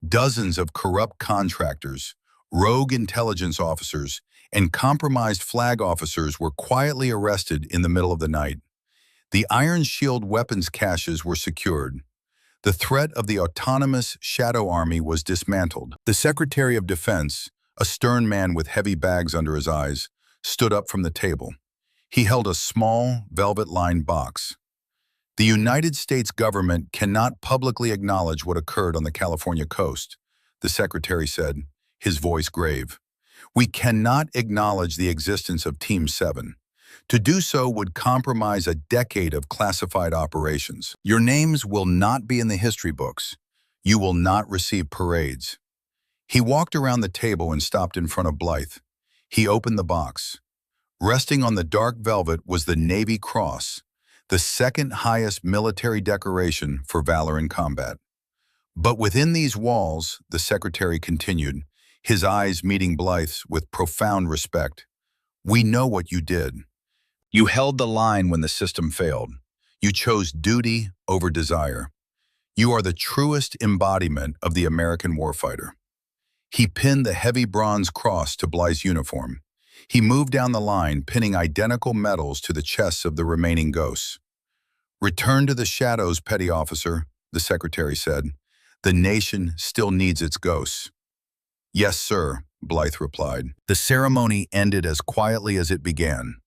Speaker 1: Dozens of corrupt contractors, rogue intelligence officers, and compromised flag officers were quietly arrested in the middle of the night. The Iron Shield weapons caches were secured. The threat of the autonomous Shadow Army was dismantled. The Secretary of Defense, a stern man with heavy bags under his eyes, stood up from the table. He held a small, velvet-lined box. "The United States government cannot publicly acknowledge what occurred on the California coast," the Secretary said, his voice grave. "We cannot acknowledge the existence of Team 7. To do so would compromise a decade of classified operations. Your names will not be in the history books. You will not receive parades." He walked around the table and stopped in front of Blythe. He opened the box. Resting on the dark velvet was the Navy Cross, the second highest military decoration for valor in combat. "But within these walls," the Secretary continued, his eyes meeting Blythe's with profound respect, "we know what you did. You held the line when the system failed. You chose duty over desire. You are the truest embodiment of the American warfighter." He pinned the heavy bronze cross to Blythe's uniform. He moved down the line, pinning identical medals to the chests of the remaining ghosts. "Return to the shadows, petty officer," the Secretary said. "The nation still needs its ghosts." "Yes, sir," Blythe replied. The ceremony ended as quietly as it began.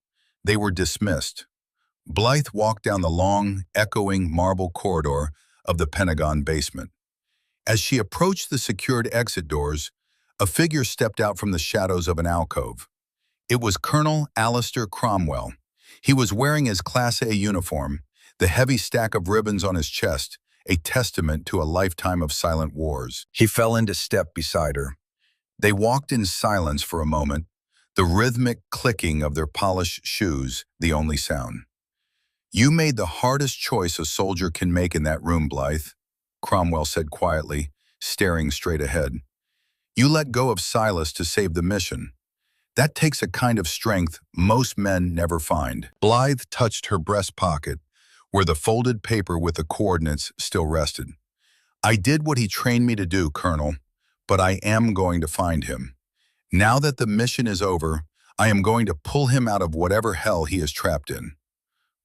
Speaker 1: They were dismissed. Blythe walked down the long, echoing marble corridor of the Pentagon basement. As she approached the secured exit doors, a figure stepped out from the shadows of an alcove. It was Colonel Alistair Cromwell. He was wearing his Class A uniform, the heavy stack of ribbons on his chest, a testament to a lifetime of silent wars. He fell into step beside her. They walked in silence for a moment, the rhythmic clicking of their polished shoes the only sound. "You made the hardest choice a soldier can make in that room, Blythe," Cromwell said quietly, staring straight ahead. "You let go of Silas to save the mission. That takes a kind of strength most men never find." Blythe touched her breast pocket, where the folded paper with the coordinates still rested. "I did what he trained me to do, Colonel, but I am going to find him. Now that the mission is over, I am going to pull him out of whatever hell he is trapped in."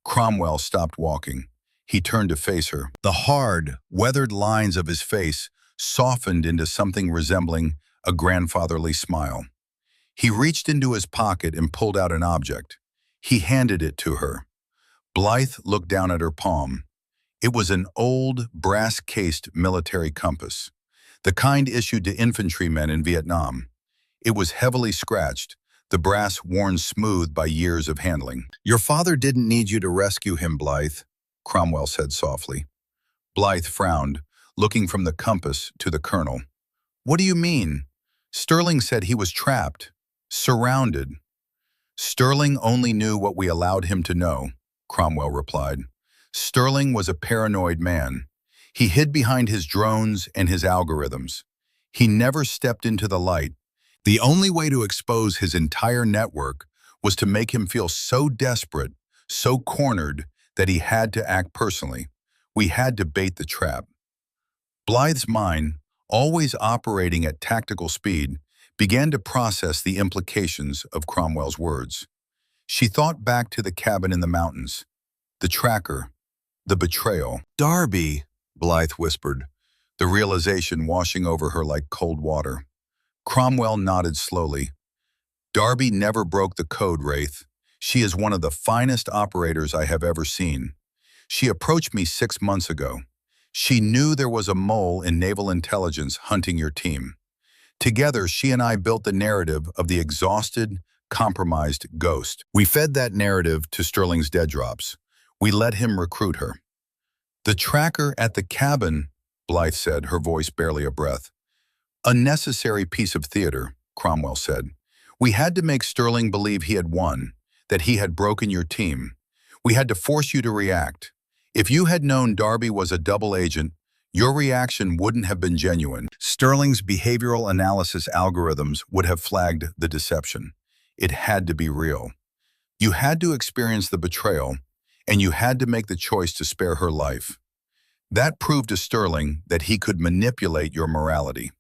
Speaker 1: Cromwell stopped walking. He turned to face her. The hard, weathered lines of his face softened into something resembling a grandfatherly smile. He reached into his pocket and pulled out an object. He handed it to her. Blythe looked down at her palm. It was an old, brass-cased military compass, the kind issued to infantrymen in Vietnam. It was heavily scratched, the brass worn smooth by years of handling. "Your father didn't need you to rescue him, Blythe," Cromwell said softly. Blythe frowned, looking from the compass to the colonel. "What do you mean? Sterling said he was trapped, surrounded." "Sterling only knew what we allowed him to know," Cromwell replied. "Sterling was a paranoid man. He hid behind his drones and his algorithms. He never stepped into the light. The only way to expose his entire network was to make him feel so desperate, so cornered, that he had to act personally. We had to bait the trap." Blythe's mind, always operating at tactical speed, began to process the implications of Cromwell's words. She thought back to the cabin in the mountains, the tracker, the betrayal. "Darby," Blythe whispered, the realization washing over her like cold water. Cromwell nodded slowly. "Darby never broke the code, Wraith. She is one of the finest operators I have ever seen. She approached me 6 months ago. She knew there was a mole in naval intelligence hunting your team. Together, she and I built the narrative of the exhausted, compromised ghost. We fed that narrative to Sterling's dead drops. We let him recruit her." "The tracker at the cabin," Blythe said, her voice barely a breath. "A necessary piece of theater," Cromwell said. "We had to make Sterling believe he had won, that he had broken your team. We had to force you to react. If you had known Darby was a double agent, your reaction wouldn't have been genuine. Sterling's behavioral analysis algorithms would have flagged the deception. It had to be real. You had to experience the betrayal, and you had to make the choice to spare her life. That proved to Sterling that he could manipulate your morality."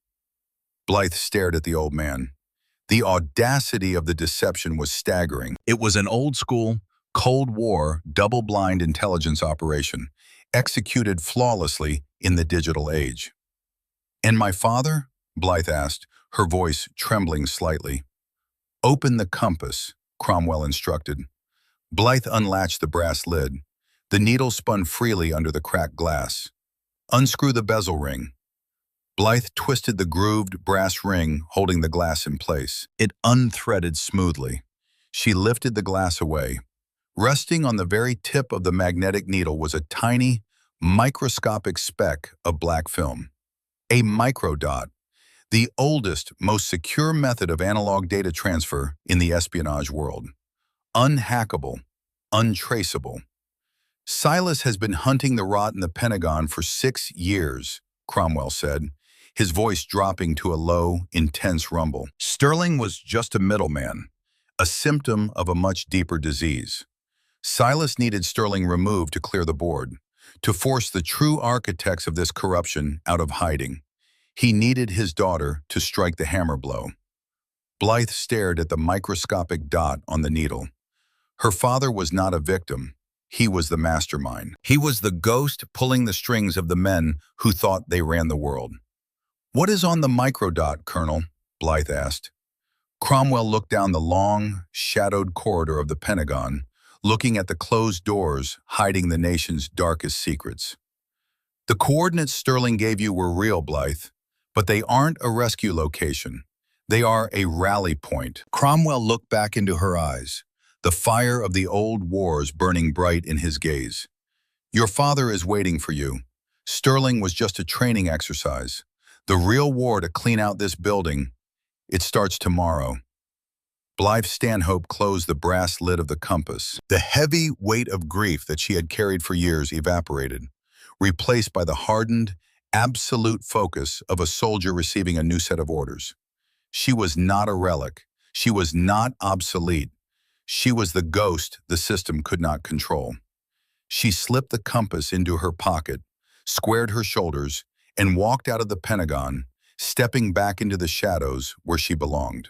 Speaker 1: Blythe stared at the old man. The audacity of the deception was staggering. It was an old-school, Cold War, double-blind intelligence operation, executed flawlessly in the digital age. "And my father?" Blythe asked, her voice trembling slightly. "Open the compass," Cromwell instructed. Blythe unlatched the brass lid. The needle spun freely under the cracked glass. "Unscrew the bezel ring." Blythe twisted the grooved brass ring holding the glass in place. It unthreaded smoothly. She lifted the glass away. Resting on the very tip of the magnetic needle was a tiny, microscopic speck of black film. A microdot, the oldest, most secure method of analog data transfer in the espionage world. Unhackable, untraceable. "Silas has been hunting the rot in the Pentagon for 6 years, Cromwell said, his voice dropping to a low, intense rumble. Sterling was just a middleman, a symptom of a much deeper disease. Silas needed Sterling removed to clear the board, to force the true architects of this corruption out of hiding. He needed his daughter to strike the hammer blow." Blythe stared at the microscopic dot on the needle. Her father was not a victim. He was the mastermind. He was the ghost pulling the strings of the men who thought they ran the world. "What is on the microdot, Colonel?" Blythe asked. Cromwell looked down the long, shadowed corridor of the Pentagon, looking at the closed doors hiding the nation's darkest secrets. "The coordinates Sterling gave you were real, Blythe, but they aren't a rescue location. They are a rally point." Cromwell looked back into her eyes, the fire of the old wars burning bright in his gaze. "Your father is waiting for you. Sterling was just a training exercise. The real war to clean out this building, it starts tomorrow. Blythe Stanhope closed the brass lid of the compass. The heavy weight of grief that she had carried for years evaporated, replaced by the hardened, absolute focus of a soldier receiving a new set of orders. She was not a relic. She was not obsolete. She was the ghost the system could not control. She slipped the compass into her pocket, squared her shoulders, and walked out of the Pentagon, stepping back into the shadows where she belonged.